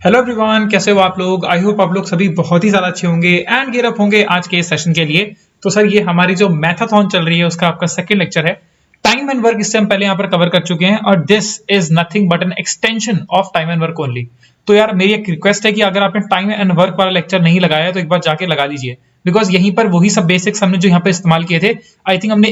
Hello everyone, कैसे हो आप लोग। आई होप आप लोग सभी बहुत ही ज्यादा अच्छे होंगे एंड गियर अप होंगे आज के सेशन के लिए। तो सर ये हमारी जो मैथाथॉन चल रही है उसका आपका सेकंड लेक्चर है। टाइम एंड वर्क इससे हम पहले यहाँ पर कवर कर चुके हैं और this is nothing but an extension of time and work only. तो यार मेरी एक रिक्वेस्ट है कि अगर आपने टाइम एंड वर्क वाला लेक्चर नहीं लगाया है तो एक बार जाके लगा लीजिए, बिकॉज यहीं पर वही सब बेसिक्स हमने जो यहाँ पे इस्तेमाल किए थे। आई थिंक हमने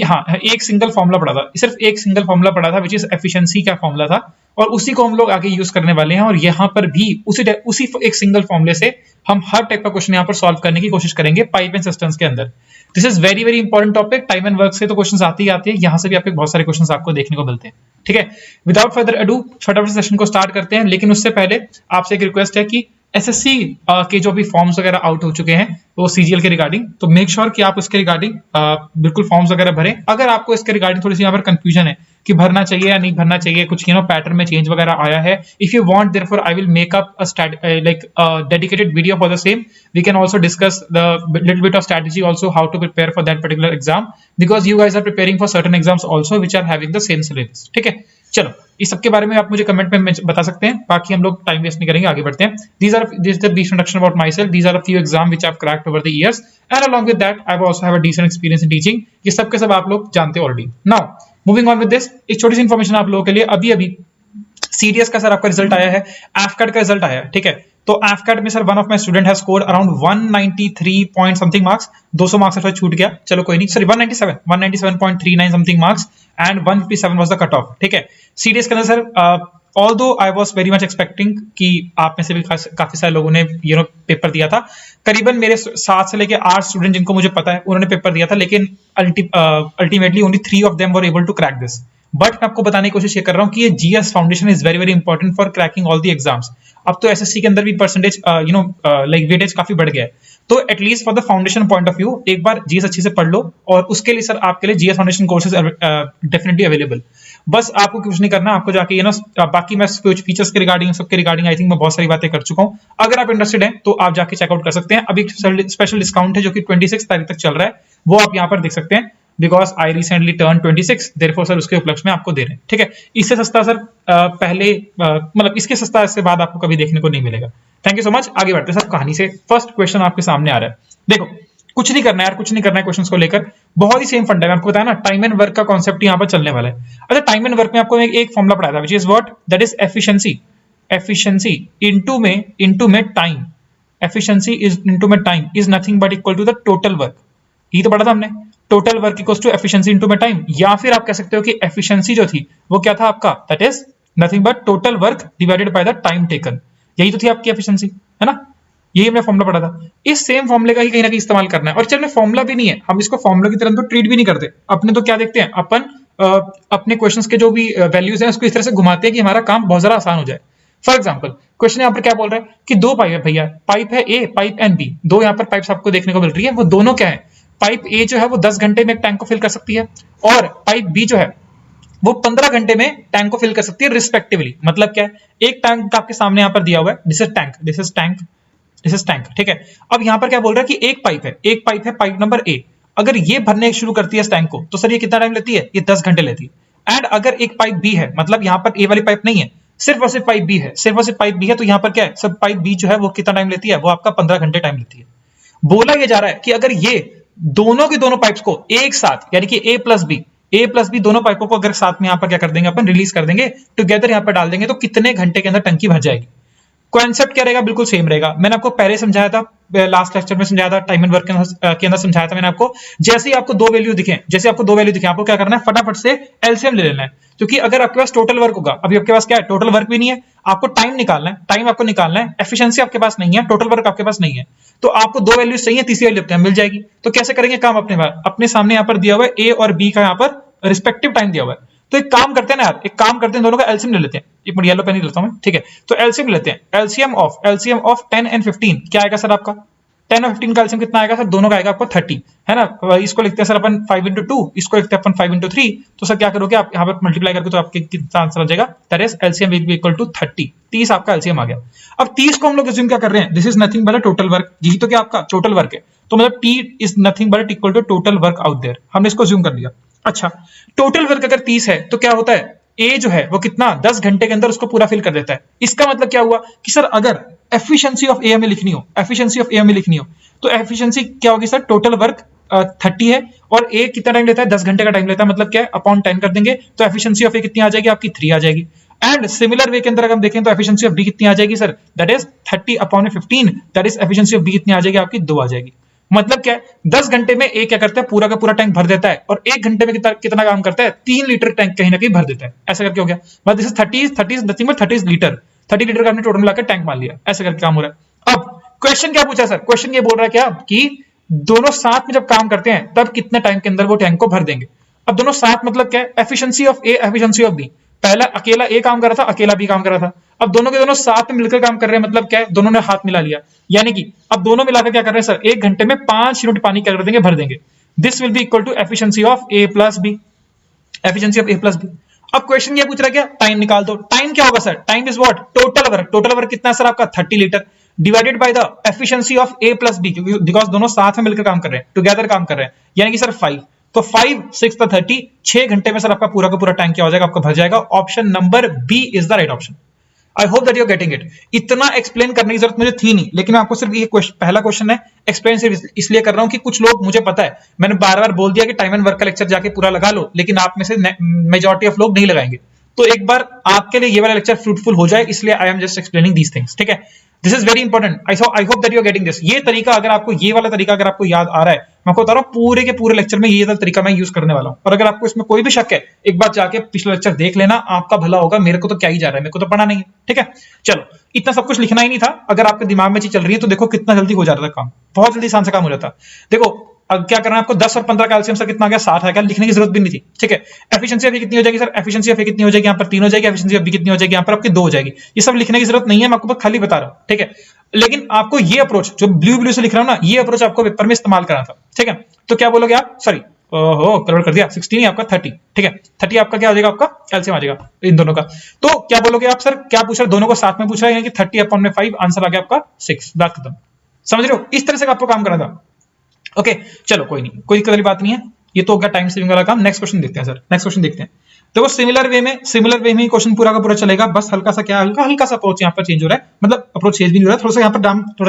एक सिंगल फॉर्मुला पढ़ा था, सिर्फ एक सिंगल फॉर्मुला पढ़ा था विच इज एफिशिएंसी का फॉर्मुला था, और उसी को हम लोग आगे यूज करने वाले हैं। और यहाँ पर भी उसी एक सिंगल फॉर्मुले से हम हर टाइप का क्वेश्चन यहाँ पर सॉल्व करने की कोशिश करेंगे पाइप एंड सिस्टम्स के अंदर। This is very very important topic. Time and work से तो क्वेश्चन आते ही आते हैं, यहाँ से भी आपके बहुत सारे क्वेश्चन आपको देखने को मिलते हैं। ठीक है, विदाउट फर्दर अडू फटाफट सेशन को स्टार्ट करते हैं। लेकिन उससे पहले आपसे एक रिक्वेस्ट है कि एसएससी के जो भी फॉर्म्स वगैरह आउट हो चुके हैं वो सीजीएल के रिगार्डिंग, तो मेक श्योर कि आप उसके रिगार्डिंग बिल्कुल फॉर्म्स वगैरह भरें। अगर आपको इसके रिगार्डिंग थोड़ी सी यहाँ पर कंफ्यूजन है कि भरना चाहिए या नहीं भरना चाहिए, कुछ पैटर्न में चेंज वगैरह आया है, if you want therefore I will make up dedicated video for the same. We can also discuss the little bit of strategy also how to prepare for that particular exam, because you guys are preparing for certain exams also which are having the same syllabus. ठीक है, चलो इस सब के बारे में आप मुझे कमेंट में बता सकते हैं, बाकी हम लोग टाइम वेस्ट नहीं करेंगे, आगे बढ़ते हैं। This is the brief introduction about myself. These are a few exams which I've cracked over the years, and along with that, I've also have a decent experience in teaching. ये सब के सब आप लोग जानते हो already. Now, moving on with this, एक छोटी सी इन्फॉर्मेशन आप लोगों के लिए। अभी सीडीएस का सर आपका रिजल्ट आया है, एफकैट का रिजल्ट आया है। ठीक है, तो एफकैट में sir one of my student has scored around 193 point something marks. 200 marks से छूट गया, चलो कोई नहीं, sorry 197.39 something marks and 157 was the cut off. ठीक है, सीडीएस के अंदर sir although I was very much expecting कि आप में से भी काफी सारे लोगों ने पेपर दिया था। करीबन मेरे 7 से लेके 8 स्टूडेंट जिनको मुझे पता है उन्होंने पेपर दिया था, लेकिन ultimately only 3 of them were able to crack this. But मैं आपको बताने की कोशिश ये कर रहा हूँ कि ये GS foundation is very very important for cracking all the exams. अब तो एसएससी के अंदर भी परसेंटेज लाइक वेटेज काफी बढ़ गया है, तो at least for the foundation point of view एक बार जीएस अच्छे से पढ़ लो, और उसके लिए सर आपके लिए GS foundation courses definitely available. बस आपको कुछ नहीं करना, आपको जाके बाकी मैं फीचर्स के रिगार्डिंग सबके रिगार्डिंग आई थिंक मैं बहुत सारी बातें कर चुका हूँ। अगर आप इंटरेस्टेड हैं तो आप जाके चेकआउट कर सकते हैं। अभी स्पेशल डिस्काउंट है जो कि 26 तारीख तक चल रहा है, वो आप यहाँ पर देख सकते हैं, because I recently turn 26, therefore sir उसके उपलक्ष्य में आपको दे रहे हैं। ठीक है, इससे सस्ता सर पहले मतलब इसके सस्ता इससे बाद आपको कभी देखने को नहीं मिलेगा। Thank you so much. आगे बढ़ते हैं सर कहानी से। फर्स्ट क्वेश्चन आपके सामने आ रहा है, देखो कुछ नहीं करना है यार, कुछ नहीं करना है क्वेश्चंस को लेकर, बहुत ही सेम फंडा है। आपको बताया ना टाइम एंड वर्क का कॉन्सेप्ट यहाँ पर चलने वाला है। अच्छा, टाइम एंड वर्क में आपको एक फॉर्मुला पढ़ाया था which is what, that is efficiency into में टाइम। एफिशिएंसी इज इनटू में time is nothing but equal to the total work. ये तो पढ़ा था हमने, total work equals to efficiency into में टाइम। या फिर आप कह सकते हो कि एफिशिएंसी जो थी वो क्या था आपका, that is nothing but total work divided by the time taken. यही तो थी आपकी एफिशिएंसी, है ना। यही हमने फॉर्मुला पढ़ा था, इस सेम फॉर्मुले का ही कहीं ना कहीं इस्तेमाल करना है। और चल में फॉर्मुला भी नहीं है, हम इसको फॉर्मुला की तरह तो ट्रीट भी नहीं करते। अपने तो क्या देखते हैं, अपन अपने क्वेश्चंस के जो भी वैल्यूज हैं उसको इस तरह से घुमाते हैं कि हमारा काम बहुत ज्यादा आसान हो जाए। फॉर एग्जाम्पल क्वेश्चन यहाँ पर क्या बोल रहा है कि 2 पाइप है भैया, पाइप है ए, पाइप एंड बी, 2 यहाँ पर पाइप्स आपको देखने को मिल रही है। वो दोनों क्या है, पाइप ए जो है वो 10 घंटे में एक टैंक को फिल कर सकती है, और पाइप बी जो है वो 15 घंटे में टैंक को फिल कर सकती है रिस्पेक्टिवली। मतलब क्या है, एक टैंक आपके सामने यहाँ पर दिया हुआ है, दिस इज टैंक। ठीक है, अब यहाँ पर क्या बोल रहा है कि एक पाइप है पाइप नंबर ए, अगर ये भरने शुरू करती है इस टैंक को तो सर ये कितना टाइम लेती है, ये 10 घंटे लेती है। एंड अगर एक पाइप बी है, मतलब यहाँ पर ए वाली पाइप नहीं है, सिर्फ और सिर्फ पाइप बी है, तो यहाँ पर क्या है, सब पाइप बी जो है वो कितना टाइम लेती है, वो आपका 15 घंटे टाइम लेती है। बोला ये जा रहा है कि अगर ये दोनों की दोनों पाइप्स को एक साथ, यानी कि ए प्लस बी दोनों पाइपों को अगर साथ में यहाँ पर क्या कर देंगे, अपन रिलीज कर देंगे, टुगेदर यहाँ पर डाल देंगे, तो कितने घंटे के अंदर टंकी भर जाएगी। कॉन्सेप्ट क्या रहेगा, बिल्कुल सेम रहेगा। मैंने आपको पहले समझाया था, लास्ट लेक्चर में समझाया था, टाइम एंड वर्क के अंदर समझाया था मैंने आपको। जैसे ही आपको दो वैल्यू दिखे, आपको क्या करना है, फटाफट से एलसीएम ले लेना है। क्योंकि अगर आपके पास टोटल वर्क होगा, अभी आपके पास क्या है, टोटल वर्क भी नहीं है, आपको टाइम निकालना है, एफिशिएंसी आपके पास नहीं है, टोटल वर्क आपके पास नहीं है, तो आपको 2 वैल्यूज चाहिए, तीसरी वैल्यू मिल जाएगी। तो कैसे करेंगे काम, अपने सामने यहाँ पर दिया हुआ है ए और बी का यहाँ पर रिस्पेक्टिव टाइम दिया हुआ है। तो एक काम करते हैं ना यार, दोनों का एलसीएम ले लेते हैं। एक मिनट येलो पेन ही लेता हूं मैं, ठीक है। तो एलसीएम लेते हैं, एलसीएम ऑफ 10 एंड 15 क्या आएगा सर आपका, 10 और 15 का एलसीएम कितना आएगा सर, दोनों का आएगा आपको 30, है ना। इसको लिखते हैं सर अपन 5/2, इसको लिखते हैं अपन 5/3। तो सर क्या करोगे आप यहाँ पर मल्टीप्लाई करके, तो आपके कितना आंसर आ जाएगा, that is LCM will be equal to 30। 30 आपका एलसीएम आ गया। अब 30 को हम लोग अज्यूम क्या कर रहे हैं, this is nothing but total work, यही तो क्या आपका टोटल वर्क है। तो मतलब T is nothing but equal to total work out there, हमने इसको अज्यूम कर लिया। अच्छा, टोटल वर्क अगर 30 है तो क्या होता है, ए जो है वो कितना 10 घंटे के अंदर उसको पूरा फिल कर देता है। इसका मतलब क्या हुआ कि सर अगर एफिशिएंसी ऑफ ए हमें लिखनी हो, एफिशिएंसी ऑफ ए हमें लिखनी हो, तो एफिशिएंसी क्या होगी सर, टोटल वर्क 30 है और ए कितना टाइम लेता है, 10 घंटे का टाइम लेता है, मतलब क्या है अपॉन 10 कर देंगे तो एफिशिएंसी ऑफ ए कितनी आ जाएगी आपकी 3 आ जाएगी। एंड सिमिलर वे के अंदर अगर हम देखें तो एफिशिएंसी ऑफ बी कितनी आ जाएगी sir, that is 30 upon 15, that is efficiency of B कितनी आ जाएगी आपकी 2 आ जाएगी। मतलब क्या है 10 घंटे में ए क्या करता है, पूरा का पूरा टैंक भर देता है और 1 घंटे में कितना काम करता है, 3 लीटर टैंक कहीं ना कहीं भर देता है। ऐसा करके हो गया, but this is 30 nothing but 30 litre, 30 litre का हमने टोटल मिलाकर टैंक मान लिया, ऐसा करके काम हो रहा है। अब क्वेश्चन क्या पूछा सर, क्वेश्चन ये बोल रहा है क्या कि दोनों साथ में जब काम करते हैं तब कितने टाइम के अंदर वो टैंक को भर देंगे। अब दोनों साथ मतलब क्या है, efficiency of A efficiency of B, पहला अकेला ए काम कर रहा था, अकेला बी काम कर रहा था, अब दोनों के दोनों साथ में मिलकर काम कर रहे हैं, मतलब क्या है दोनों ने हाथ मिला लिया, यानी कि अब दोनों मिलाकर क्या कर रहे हैं सर, 1 घंटे में 5 यूनिट पानी क्या कर देंगे, भर देंगे। This will be equal to efficiency of A plus B, efficiency of A plus B. अब क्वेश्चन ये पूछ रहा है क्या, टाइम निकाल दो। टाइम क्या होगा sir, time is what, total work, total work कितना है सर आपका 30 litre divided by the efficiency of A plus B, because दोनों साथ में मिलकर काम कर रहे हैं, टुगेदर काम कर रहे हैं, यानी कि सर 5, तो 5 6 30, 6 घंटे में सर आपका पूरा का पूरा टैंक क्या हो जाएगा, आपका भर जाएगा। Option number B is the right option. I hope that you are getting it. इतना एक्सप्लेन करने की जरूरत मुझे थी नहीं, लेकिन आपको सिर्फ ये पहला क्वेश्चन है, एक्सप्लेन सिर्फ इसलिए कर रहा हूं कि कुछ लोग, मुझे पता है मैंने बार बार बोल दिया कि टाइम एंड वर्क का लेक्चर जाके पूरा लगा लो, लेकिन आप में से मेजॉरिटी ऑफ लोग नहीं लगाएंगे, तो एक बार आपके लिए ये वाला लेक्चर फ्रूटफुल हो जाए, इसलिए I am just explaining these things, ठीक है। This is very important, I hope that you are getting this. ये तरीका अगर आपको, ये वाला तरीका अगर आपको याद आ रहा है, मैं आपको बता रहा हूं पूरे के पूरे लेक्चर में ये तरीका मैं यूज करने वाला हूं, और अगर आपको इसमें कोई भी शक है, एक बार जाके पिछला लेक्चर देख लेना, आपका भला होगा, मेरे को तो क्या ही जा रहा है, मेरे को तो पढ़ा नहीं है, ठीक है। चलो, इतना सब कुछ लिखना ही नहीं था, अगर आपके दिमाग में चीज चल रही है तो देखो कितना जल्दी हो जाता है काम, बहुत जल्दी आसान से काम हो जाता है। देखो अब क्या करना है आपको, 10 और 15 कैल्शियम सर कितना आ गया, 60 आ गया, लिखने की जरूरत भी नहीं थी, ठीक है। एफिशिएंसी ऑफ ए कितनी हो जाएगी सर, एफिशिएंसी ऑफ ए कितनी हो जाएगी, यहाँ पर 3 हो जाएगी, एफिशिएंसी ऑफ बी कितनी हो जाएगी, यहाँ पर आपकी 2 हो जाएगी। ये सब लिखने की जरूरत नहीं है, मैं आपको खाली बता रहा हूँ, ठीक है। लेकिन आपको ये अप्रोच जो ब्लू से लिख रहा हूँ ना, ये अप्रोच आपको पेपर में इस्तेमाल करना था, ठीक है। तो क्या बोलोगे आप, सॉरी ओहो गड़बड़ कर दिया, 16 ही आपका 30, ठीक है। 30 आपका क्या हो जाएगा, आपका एलसीएम आ जाएगा इन दोनों का। तो क्या बोलोगे आप, सर क्या पूछ रहे, दोनों को साथ में पूछ रहे हैं कि 30/5, आंसर आ गया आपका 6, बात खत्म। समझ रहे हो, इस तरह से आपको काम करना था। ओके चलो कोई नहीं, कोई दिक्कत वाली बात नहीं है, ये तो होगा टाइम सेविंग वाला काम। नेक्स्ट क्वेश्चन देखते हैं सर, नेक्स्ट क्वेश्चन देखते हैं। देखो सिमिलर वे में क्वेश्चन पूरा का पूरा चलेगा, बस हल्का सा क्या, हल्का सा अप्रोच यहाँ पर चेंज हो रहा है, मतलब अप्रोच चेंज भी नहीं हो रहा है, थोड़ा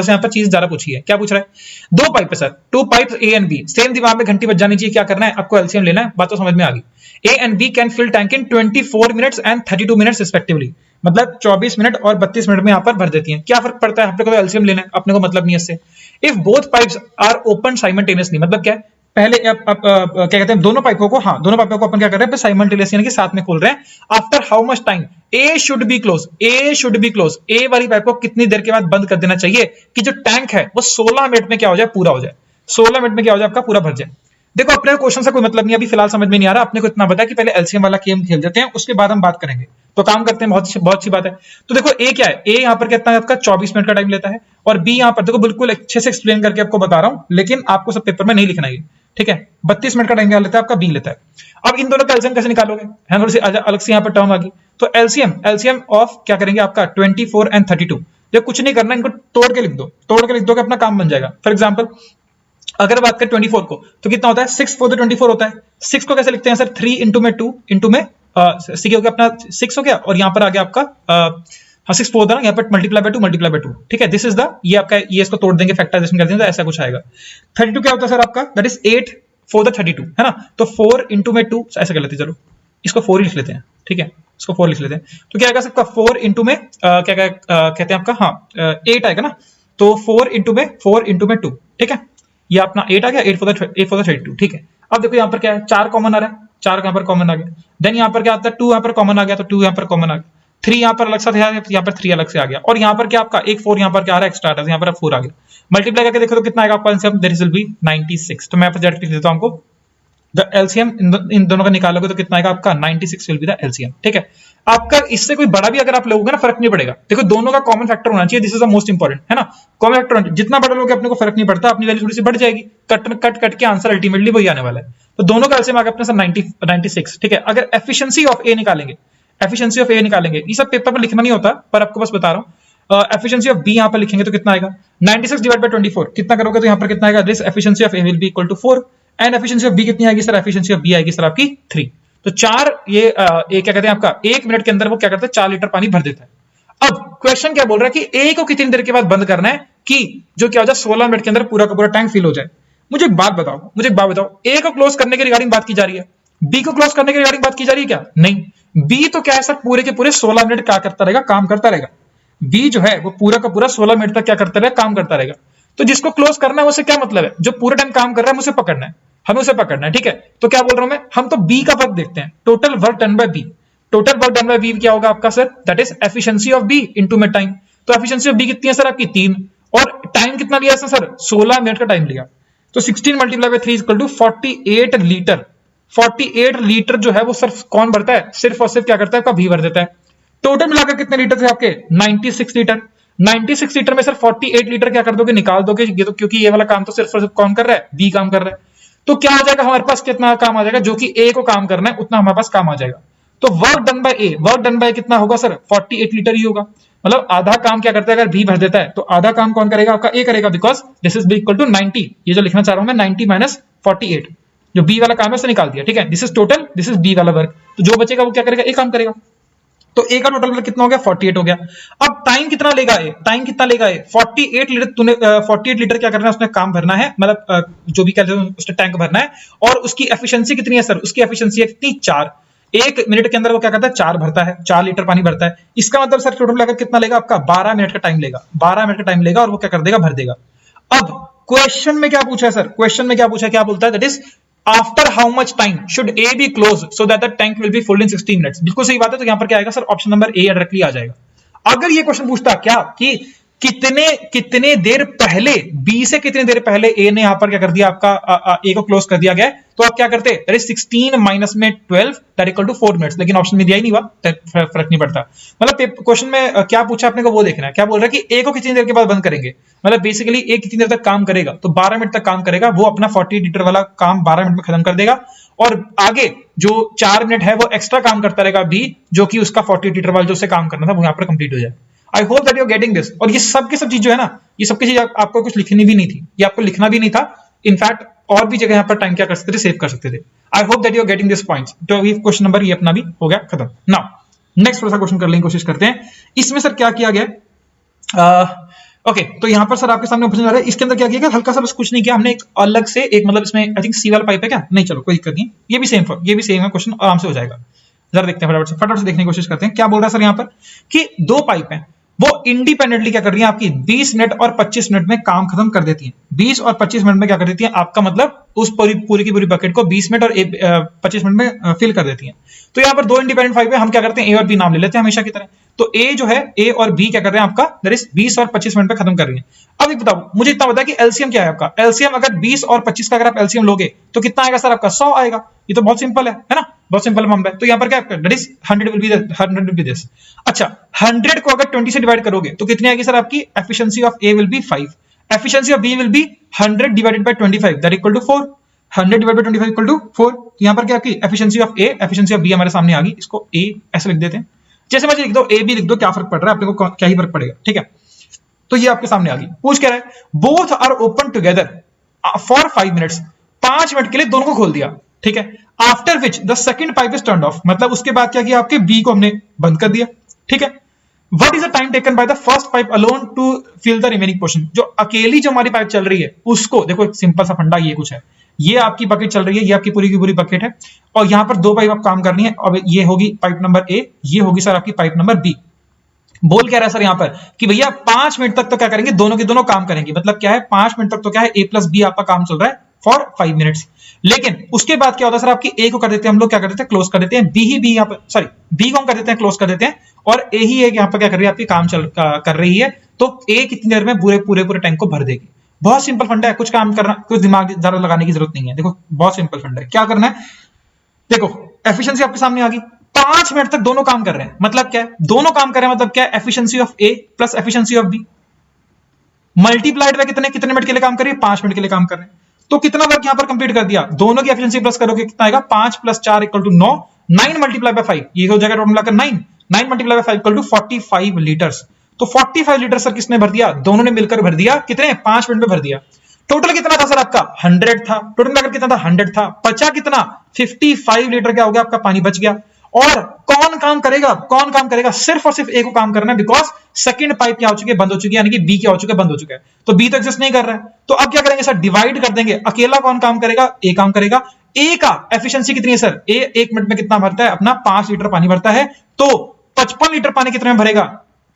सा यहाँ पर चीज ज्यादा पूछी है। क्या पूछ रहा है, 2 पाइप है sir, 2 pipes A and B, same दिमाग में घंटी बज जानी चाहिए, क्या करना है आपको, एलसीएम लेना है, बात तो समझ में आ गई। A and B can fill tank in 24 minutes and 32 minutes respectively, मतलब 24 मिनट और 32 मिनट में यहाँ पर भर देती हैं। क्या फर्क पड़ता है, अपने को तो एलसीएम लेना है, अपने को मतलब नहीं है इससे। If both pipes are open simultaneously, मतलब क्या है, पहले क्या कहते हैं, दोनों पाइपों को, हाँ दोनों पाइपों को अपन क्या कर रहे हैं, साइमल्टेनियसली यानी कि साथ में खोल रहे हैं। After how much time A should be close, A should be close, A वाली पाइप को कितनी देर के बाद बंद कर देना चाहिए कि जो टैंक है वो 16 मिनट में क्या हो जाए, पूरा हो जाए, 16 मिनट में क्या हो जाए आपका, पूरा भर जाए। देखो अपने क्वेश्चन से कोई मतलब नहीं, अभी फिलहाल समझ में नहीं आ रहा, अपने को इतना पता है कि पहले एलसीएम वाला गेम खेल देते हैं, उसके बाद हम बात करेंगे, तो काम करते हैं, बहुत अच्छी बात है। तो देखो ए क्या है, ए यहाँ पर कितना है आपका 24 मिनट का टाइम लेता है, और बी यहाँ पर देखो बिल्कुल अच्छे से एक्सप्लेन करके आपको बता रहा हूँ, लेकिन आपको सब पेपर में नहीं लिखना है, ठीक है। 32 मिनट का टाइम क्या लेता है आपका, बी लेता है। अब इन दोनों का एलसीएम कैसे निकालोगे, है थोड़ी सी अलग से यहाँ पर टर्म आ गई, तो एलसीएम ऑफ क्या करेंगे आपका 24 एंड 32, जब कुछ नहीं करना, इनको तोड़ के लिख दो, तोड़ के लिख दो कि अपना काम बन जाएगा। फॉर एग्जाम्पल अगर बात करें 24 को, तो कितना होता है, 6 4 24 होता है। 6 को कैसे लिखते हैं सर, 3 इंटू में 2 इंटू में 6 हो गया अपना 6 हो गया, और यहाँ पर आ गया आपका 6 4 यहाँ पर मल्टीप्लाई बाय 2, ठीक है। दिस इज द, ये आपका, ये इसको तोड़ देंगे, फैक्टराइजेशन कर देंगे तो ऐसा कुछ आएगा। 32 क्या होता है सर आपका, दैट इज 8 4 the 32, है ना, तो 4 इंटू में 2, ऐसा कर लेते हैं, चलो इसको 4 ही लिख लेते हैं, ठीक है, इसको 4 लिख लेते हैं। तो क्या आएगा सबका 4 इंटू में क्या कहते हैं आपका, हाँ 8 आएगा ना, तो 4 इंटू में 2, ठीक है, ये अपना 8 आ गया, 8 for the 32, ठीक है। अब देखो यहाँ पर क्या है, 4 कॉमन आ रहा है, 4 यहाँ पर कॉमन आ गया, देन यहाँ पर क्या आता है, 2 यहाँ पर कॉमन आ गया, तो 2 यहाँ पर कॉमन आ गया, 3 यहाँ पर अलग से था, यहाँ पर 3 अलग से आ गया, और यहाँ पर क्या आपका एक 4 यहाँ पर क्या आ रहा है, एक्स्ट्रा आ रहा है, यहाँ पर 4 आ गया। मल्टीप्लाई करके देखो तो कितना आएगा आपका आंसर, दैट विल बी 96। तो मैं यहाँ पर डायरेक्टली देता हूं आपको, द एलसीएम इन दोनों का निकालोगे तो कितना आएगा आपका, 96 विल बी द एलसीएम, ठीक है। आपका इससे कोई बड़ा भी अगर आप लोगे ना, फर्क नहीं पड़ेगा, देखो दोनों का कॉमन फैक्टर होना चाहिए, this is the most important, है ना, कॉमन फैक्टर जितना बड़ा लोगे अपने को फर्क नहीं पड़ता, अपनी वैल्यू थोड़ी सी बढ़ जाएगी, कट के आंसर अल्टीमेटली वही आने वाला है। तो दोनों का एलसीएम आ गया अपने सर 96, ठीक है। अगर एफिशिएंसी ऑफ ए निकालेंगे, एफिशिएंसी ऑफ ए निकालेंगे, ये सब पेपर में लिखना नहीं होता, पर आपको बस बता रहा हूँ। एफिशिएंसी ऑफ बी यहाँ पर लिखेंगे तो कितना आएगा, 96 डिवाइड बाय 24, कितना करोगे तो यहाँ पर कितना आएगा, this efficiency of A will be equal to 4, and efficiency of B कितनी आएगी सर, एफिशिएंसी ऑफ बी आएगी सर आपकी 3। तो 4 ये क्या कहते हैं आपका 1 मिनट के अंदर वो क्या करता है, 4 लीटर पानी भर देता है। अब क्वेश्चन क्या बोल रहा है कि ए को कितनी देर के बाद बंद करना है कि जो क्या हो जाए 16 मिनट के अंदर पूरा का पूरा टैंक फिल हो जाए। मुझे एक बात बताओ, ए को क्लोज करने के रिगार्डिंग बात की जा रही है, बी को क्लोज करने के रिगार्डिंग बात की जा रही है क्या? नहीं, बी तो क्या है सर, पूरे के पूरे 16 मिनट क्या करता रहेगा, काम करता रहेगा। बी जो है वो पूरा का पूरा 16 मिनट तक क्या करता रहेगा, काम करता रहेगा। तो जिसको क्लोज करना है उससे क्या मतलब है, जो पूरे टाइम काम कर रहा है उसे पकड़ना है, हमें उसे पकड़ना है, ठीक है। तो क्या बोल रहा हूं मैं, हम तो बी का वर्क देखते हैं, total work done by B. Total work done by B क्या होगा आपका sir, that is efficiency of B into में टाइम। तो एफिशिएंसी ऑफ बी कितनी है सर आपकी 3, और टाइम कितना लिया सर 16 मिनट का टाइम लिया। तो 16 multiply by 3 equal to 48 litre. 48 litre जो है वो सिर्फ कौन भरता है, सिर्फ और सिर्फ क्या करता है आपका बी भर देता है। टोटल मिलाकर कितने लीटर थे आपके 96 लीटर। 96 लीटर में सर 48 लीटर क्या कर दोगे, निकाल दोगे, ये तो क्योंकि ये वाला काम तो सिर्फ और सिर्फ कौन कर रहा है, बी काम कर रहा है। तो क्या आ जाएगा हमारे पास, कितना काम आ जाएगा, जो कि ए को काम करना है उतना हमारे पास काम आ जाएगा। तो work done by A, work done bye कितना होगा सर 48 लीटर ही होगा। मतलब आधा काम क्या करता है, अगर बी भर देता है तो आधा काम कौन करेगा, आपका ए करेगा, because this is B equal to 90। ये जो लिखना चाह रहा हूं मैं 90 माइनस 48, जो बी वाला काम है उसे निकाल दिया, ठीक है। This is total, this is B वाला वर्क, तो जो बचेगा वो क्या करेगा, ए काम करेगा। तो ए का टोटल कितना हो गया 48 हो गया। अब टाइम कितना लेगा ए, टाइम कितना लेगा ए 48 लीटर। तूने 48 लीटर क्या करना है, उसने काम भरना है, मतलब जो भी कहते हैं उसने टैंक भरना है। और उसकी एफिशिएंसी कितनी है सर, उसकी एफिशिएंसी है कितनी 4। 1 मिनट के अंदर वो क्या करता है 4 भरता है, 4 लीटर पानी भरता है। इसका मतलब सर टोटल मिलाकर कितना लेगा आपका 12 मिनट का टाइम लेगा, 12 मिनट का टाइम लेगा और वो क्या कर देगा, भर देगा। अब क्वेश्चन में क्या पूछा है सर, क्वेश्चन में क्या पूछा, क्या बोलता है, that is after how much time should A B close so that the tank will be full in 16 minutes. बिल्कुल सही बात है। तो यहां पर क्या आएगा sir, option number A directly आ जाएगा। अगर ये क्वेश्चन पूछता क्या कि कितने देर पहले, बी से कितने देर पहले ए ने यहां पर क्या कर दिया, आपका ए को क्लोज कर दिया गया, तो आप क्या करते, दैट इज 16 माइनस में 12 दैट इक्वल टू 4 मिनट्स। लेकिन ऑप्शन में दिया ही नहीं हुआ, फर्क नहीं पड़ता। मतलब क्वेश्चन में क्या पूछा आपने को वो देखना है। क्या बोल रहा है कि ए को कितनी देर के बाद बंद करेंगे, मतलब बेसिकली ए कितनी देर तक काम करेगा, तो 12 मिनट तक काम करेगा। वो अपना 40 लीटर वाला काम 12 मिनट में खत्म कर देगा, और आगे जो 4 मिनट है वो एक्स्ट्रा काम करता रहेगा बी, जो कि उसका 40 लीटर वाला जो उसे काम करना था वो यहाँ पर कंप्लीट हो जाए। I hope that you are getting this. और ये सब की सब चीज जो है ना, ये सब की चीज आपको कुछ लिखनी भी नहीं थी, ये आपको लिखना भी नहीं था। इनफैक्ट और भी जगह यहाँ पर टाइम क्या कर सकते थे, सेव कर सकते थे। I hope that you are getting this points. तो ये क्वेश्चन नंबर ये अपना भी हो गया खत्म। नाउ नेक्स्ट थोड़ा सा क्वेश्चन करने की कोशिश करते हैं। इसमें सर क्या किया गया, ओके तो यहाँ पर सर आपके सामने ऑप्शन आ रहा है। इसके अंदर क्या किया गया, हल्का सा बस कुछ नहीं किया हमने, एक अलग से एक मतलब इसमें आई थिंक सी वाला पाइप है क्या, नहीं चलो कोई दिक्कत नहीं, ये भी सेम है, क्वेश्चन आराम से हो जाएगा। जरा देखते हैं फटाफट से देखने की कोशिश करते हैं। क्या बोल रहा है सर यहाँ पर कि 2 पाइप हैं, वो इंडिपेंडेंटली क्या कर रही है, आपकी 20 मिनट और 25 मिनट में काम खत्म कर देती है। 20 और 25 मिनट में क्या कर देती है, आपका मतलब उस पूरी की पूरी बकेट को 20 मिनट और 25 मिनट में फिल कर देती है। तो यहाँ पर 2 इंडिपेंडेंट पाइप है, हम क्या करते हैं ए और बी नाम ले लेते हैं हमेशा की तरह। तो ए जो है, ए और बी क्या कर रहे हैं आपका, दैट इज 20 और 25 मिनट में खत्म कर रही है। अब एक बताओ, मुझे इतना पता है कि एलसीएम क्या है आपका, एलसीएम अगर 20 और 25 का अगर आप एलसीएम लोगे तो कितना आएगा सर आपका 100 आएगा। ये तो बहुत सिंपल है ना, बहुत सिंपल मामला है। तो यहाँ पर क्या that is 100 will be this. अच्छा 100 को अगर 20 से डिवाइड करोगे तो कितनी आएगी सर आपकी, efficiency of A will be 5, efficiency of B will be 100 divided by 25 that equal to 4। 100 divided by 25 equal to 4। यहाँ पर क्या आपकी efficiency of A, efficiency of B हमारे सामने आ गई। इसको ए ऐसे लिख देते हैं, जैसे मैं लिख दो ए बी लिख दो, क्या फर्क पड़ रहा है अपने को, क्या ही फर्क पड़ेगा, ठीक है। तो ये आपके सामने आ गई। पूछ क्या रहा है, both are open together for 5 minutes, 5 minute के लिए दोनों को खोल दिया, ठीक है। After which the second pipe is turned off, मतलब उसके बाद क्या किया, आपके बी को हमने बंद कर दिया, ठीक है। What is the time taken by the first pipe alone to fill the remaining portion, जो अकेली जो हमारी पाइप चल रही है उसको, देखो एक सिंपल सा फंडा ये कुछ है, ये आपकी बकेट चल रही है, ये आपकी पूरी की पूरी बकेट है, और यहां पर 2 पाइप आप काम करनी है। और ये होगी पाइप नंबर ए, ये होगी सर आपकी पाइप नंबर बी। बोल क्या रहा है सर यहाँ पर कि भैया 5 मिनट तक तो क्या करेंगे, दोनों के दोनों काम करेंगे। मतलब क्या है, 5 मिनट तक तो क्या है, ए प्लस बी आपका काम चल रहा है फॉर 5 मिनट्स। लेकिन उसके बाद क्या होता है सर, आपकी ए को कर देते हैं हम लोग, क्या कर देते हैं, क्लोज कर देते हैं। बी यहाँ पर, सॉरी बी को हम कर देते हैं, क्लोज कर देते हैं, और ए ही यहाँ पर क्या कर रही है, आपकी काम कर रही है। तो ए कितनी देर में पूरे टैंक को भर देगी। बहुत सिंपल फंडा है, कुछ काम करना, कुछ दिमाग ज्यादा लगाने की जरूरत नहीं है। देखो बहुत सिंपल फंडा है, क्या करना है, देखो एफिशिएंसी आपके सामने आ गई, 5 मिनट तक दोनों काम कर रहे हैं। मतलब क्या है, दोनों काम कर रहे हैं, मतलब क्या है, efficiency of A plus efficiency of B multiplied by कितने मिनट के लिए काम कर रही है, 5 मिनट के लिए काम कर रहे हैं। तो कितना वर्क यहां पर कंप्लीट कर दिया, दोनों की एफिशिएंसी प्लस करोगे कितना आएगा, 5 + 4 = 9, 9 मल्टीप्लाई बाय 5, ये हो जाएगा टोटल मिलाकर 9, 9 मल्टीप्लाई बाय 5 = 45 लीटर्स। तो 45 लीटर सर किसने भर दिया, दोनों ने मिलकर भर दिया, कितने, 5 मिनट में भर दिया। टोटल कितना था सर आपका, 100 था, टोटल मिलाकर कितना था, 100 था, बचा कितना, 55 लीटर क्या हो गया आपका, पानी बच गया। और कौन काम करेगा, सिर्फ और सिर्फ ए को काम करना है, बिकॉज सेकंड पाइप क्या हो चुकी है, बंद हो चुकी है, यानी कि बी क्या हो चुका है, बंद हो चुका है, तो बी तो एग्जिस्ट नहीं कर रहा है। तो अब क्या करेंगे सर, डिवाइड कर देंगे, अकेला कौन काम करेगा, ए काम करेगा। ए का एफिशिएंसी कितनी है सर, ए 1 मिनट में कितना भरता है, अपना 5 लीटर पानी भरता है, तो 55 लीटर पानी कितने में भरेगा,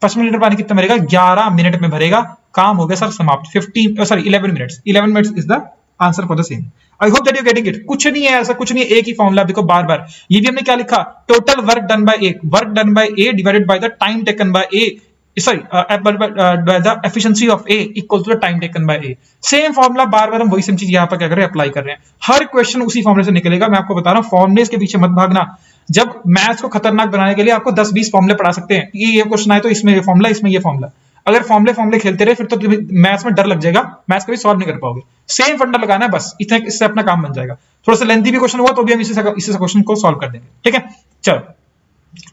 55 लीटर पानी कितने भरेगा, 11 मिनट में भरेगा। काम हो गया सर समाप्त। 11 minutes, 11 minutes is the answer for the same. I hope that you getting it. कुछ नहीं है ऐसा, कुछ नहीं है, एक ही फॉर्मूला। देखो बार बार ये भी हमने क्या लिखा, total work done by A, work done by A divided by the time taken by A, sorry by the efficiency of A equal to the time taken by A. Same formula बार बार हम वही same चीज यहाँ पर क्या कर रहे हैं, अप्लाई कर रहे हैं। हर क्वेश्चन उसी फॉर्मूले से निकलेगा। मैं आपको बता रहा हूँ, फॉर्मूले के पीछे मत भागना। जब मैथ्स को खतरनाक बनाने के लिए आपको 10-20 फॉर्मूले पढ़ा सकते हैं, ये क्वेश्चन आए तो इसमें ये फॉर्मूला, इसमें ये फॉर्मूला। अगर फॉर्मूले खेलते रहे फिर तो मैथ्स में डर लग जाएगा, मैथ्स कभी सॉल्व नहीं कर पाओगे। सेम फंडा लगाना है बस, इतने इससे अपना काम बन जाएगा। थोड़ा सा लेंथी भी क्वेश्चन हुआ तो भी हम इसी से क्वेश्चन को सॉल्व कर देंगे, ठीक है। चलो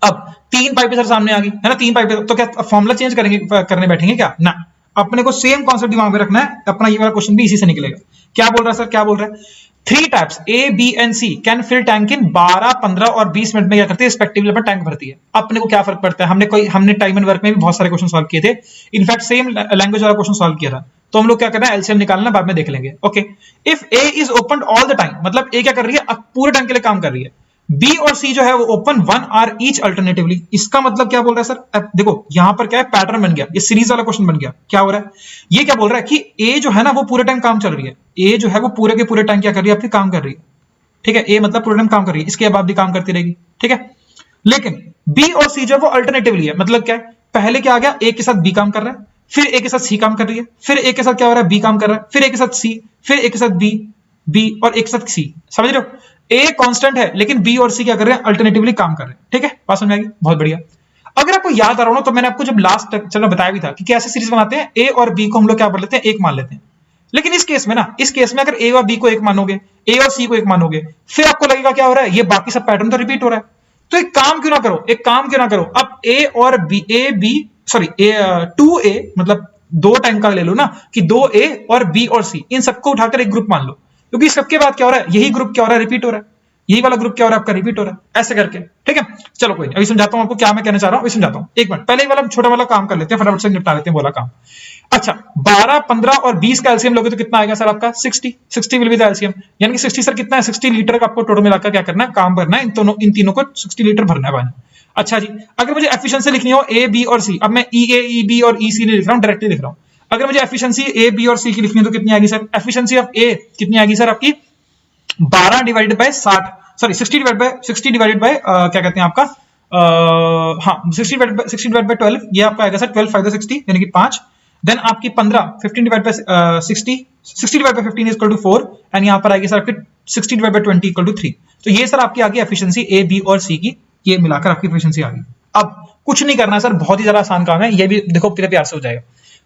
अब 3 पाइपें सर सामने आ गई है ना, 3 पाइपें, तो क्या फॉर्मूला चेंज करने बैठेंगे क्या ना, अपने को सेम कॉन्सेप्ट दिमाग में रखना है। अपना ये वाला क्वेश्चन भी इसी से निकलेगा। क्या बोल रहा है सर, क्या बोल रहा है, 3 types A B and C can fill tank in 12, 15 और 20 मिनट में क्या करती है, रिस्पेक्टिवली अपना टैंक भरती है। अपने को क्या फर्क पड़ता है, हमने टाइम एंड वर्क में भी बहुत सारे क्वेश्चन सॉल्व किए थे, इनफैक्ट सेम लैंग्वेज वाला क्वेश्चन सॉल्व किया था। तो हम लोग क्या करना है, एलसीएम निकालना बाद में देख लेंगे। Okay, if A is open all the time, मतलब ए क्या कर रही है, पूरे टाइम के लिए काम कर रही है। बी और सी जो है वो ओपन 1 आवर ईच अल्टरनेटिवली। इसका मतलब क्या बोल रहा है सर, अब देखो यहां पर क्या है, पैटर्न बन गया, ये सीरीज वाला क्वेश्चन बन गया। क्या हो रहा है, ये क्या बोल रहा है कि ए जो है ना वो पूरे टाइम काम चल रही है, ए जो है वो पूरे के पूरे टाइम क्या कर रही है, अपनी काम कर रही है, ठीक है। ए मतलब पूरे टाइम काम कर रही है, इसके बाद भी काम करती रहेगी, ठीक है। लेकिन बी और सी जो है वो अल्टरनेटिवली है, मतलब क्या है, पहले क्या आ गया, ए के साथ बी काम कर रहा है, फिर ए के साथ सी काम कर रही है, फिर ए के साथ क्या हो रहा है, बी काम कर रहा है, फिर ए के साथ सी, फिर ए के साथ बी और एक साथ सी। समझ रहे हो, ए कांस्टेंट है लेकिन बी और सी क्या कर रहे हैं, अल्टरनेटिवली काम कर रहे हैं, ठीक है। बात समझ आएगी, बहुत बढ़िया। अगर आपको याद आ रहा हो ना, तो मैंने आपको जब लास्ट लेक्चर में बताया भी था कि कैसे सीरीज बनाते हैं, ए और बी को हम लोग क्या कर लेते हैं, एक मान लेते हैं। लेकिन इस केस में अगर ए और बी को एक मानोगे, ए और सी को एक मानोगे, फिर आपको लगेगा क्या हो रहा है, ये बाकी सब पैटर्न तो रिपीट हो रहा है। तो एक काम क्यों ना करो, अब ए और बी, टू ए मतलब 2 टाइम का ले लो ना, कि 2 ए और बी और सी, इन सबको उठाकर एक ग्रुप मान लो, क्योंकि सबके बाद क्या हो रहा है, यही ग्रुप क्या हो रहा है, रिपीट हो रहा है, यही वाला ग्रुप क्या हो रहा है आपका, रिपीट हो रहा है, ऐसे करके, ठीक है। चलो कोई नहीं, अभी समझाता हूं आपको क्या मैं कहना चाह रहा हूं, अभी समझाता हूं। एक मिनट, पहले वाला छोटा वाला काम कर लेते हैं, फटाफट से निपटा लेते हैं बोला काम। अच्छा, 12, 15 और 20 का एलसीएम लोगे तो कितना आएगा सर आपका, 60 विल बी द एलसीएम, यानी कि 60 सर कितना है, 60 लीटर का आपको टोटल मिलाकर क्या करना है, काम भरना है, इन तीनों को 60 लीटर भरना है पानी। अच्छा जी, अगर मुझे एफिशिएंसी लिखनी हो ए बी और सी, अब मैं ई ए ई बी और ई सी नहीं लिख रहा हूं, डायरेक्टली लिख रहा हूं। अगर मुझे एफिशिएंसी ए बी और सी की लिखनी है तो कितनी आएगी सर, एफिशिएंसी ऑफ ए कितनी आएगी सर आपकी, 12 divided by 60, sorry 60 divided by क्या कहते हैं आपका, हाँ 60 डिवाइडेड बाय 12, ये आपका आएगा सर 12 5 60 यानी कि 5। देन आपकी 15, 15 divide by 60 divide by 15 equal to 4, and यहाँ पर आएगी सर आपकी 60 डिवाइड बाय 20 इक्वल टू 3। तो ये सर आपकी आगे एफिशिएंसी ए बी और सी की, ये मिलाकर आपकी एफिशिएंसी आ गई। अब कुछ नहीं करना सर, बहुत ही ज्यादा आसान काम है, ये भी देखो कितने प्यार से हो जाएगा।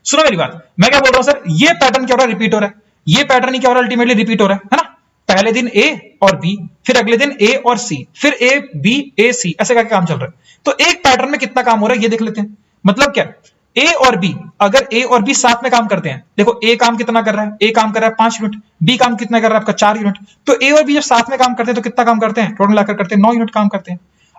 सुनो मेरी बात, मैं क्या बोल रहा हूं सर, ये पैटर्न क्या हो रहा है, रिपीट हो रहा है, ये पैटर्न ही क्या हो रहा है, अल्टीमेटली रिपीट हो रहा है ना। पहले दिन ए और बी, फिर अगले दिन ए और सी, फिर ए बी ए सी, ऐसे करके काम चल रहा है। तो एक पैटर्न में कितना काम हो रहा है ये देख लेते हैं। मतलब क्या, ए और बी, अगर ए और बी साथ में काम करते हैं, देखो ए काम कितना कर रहा है, ए काम कर रहा है 5 यूनिट, बी काम कितना कर रहा है आपका 4 यूनिट। तो ए और बी जब साथ में काम करते हैं तो कितना काम करते हैं, टोटल मिलाकर करते हैं 9 यूनिट काम करते हैं।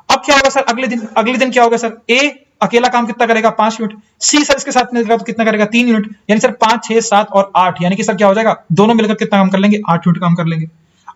अब क्या होगा सर, अगले दिन क्या होगा सर, ए अकेला काम कितना करेगा 5 यूनिट, सी सर इसके साथ में तो कितना करेगा 3 यूनिट, यानी सर 5 6 7 और 8, यानी कि सर क्या हो जाएगा, दोनों मिलकर कितना काम कर लेंगे, 8 यूनिट काम कर लेंगे।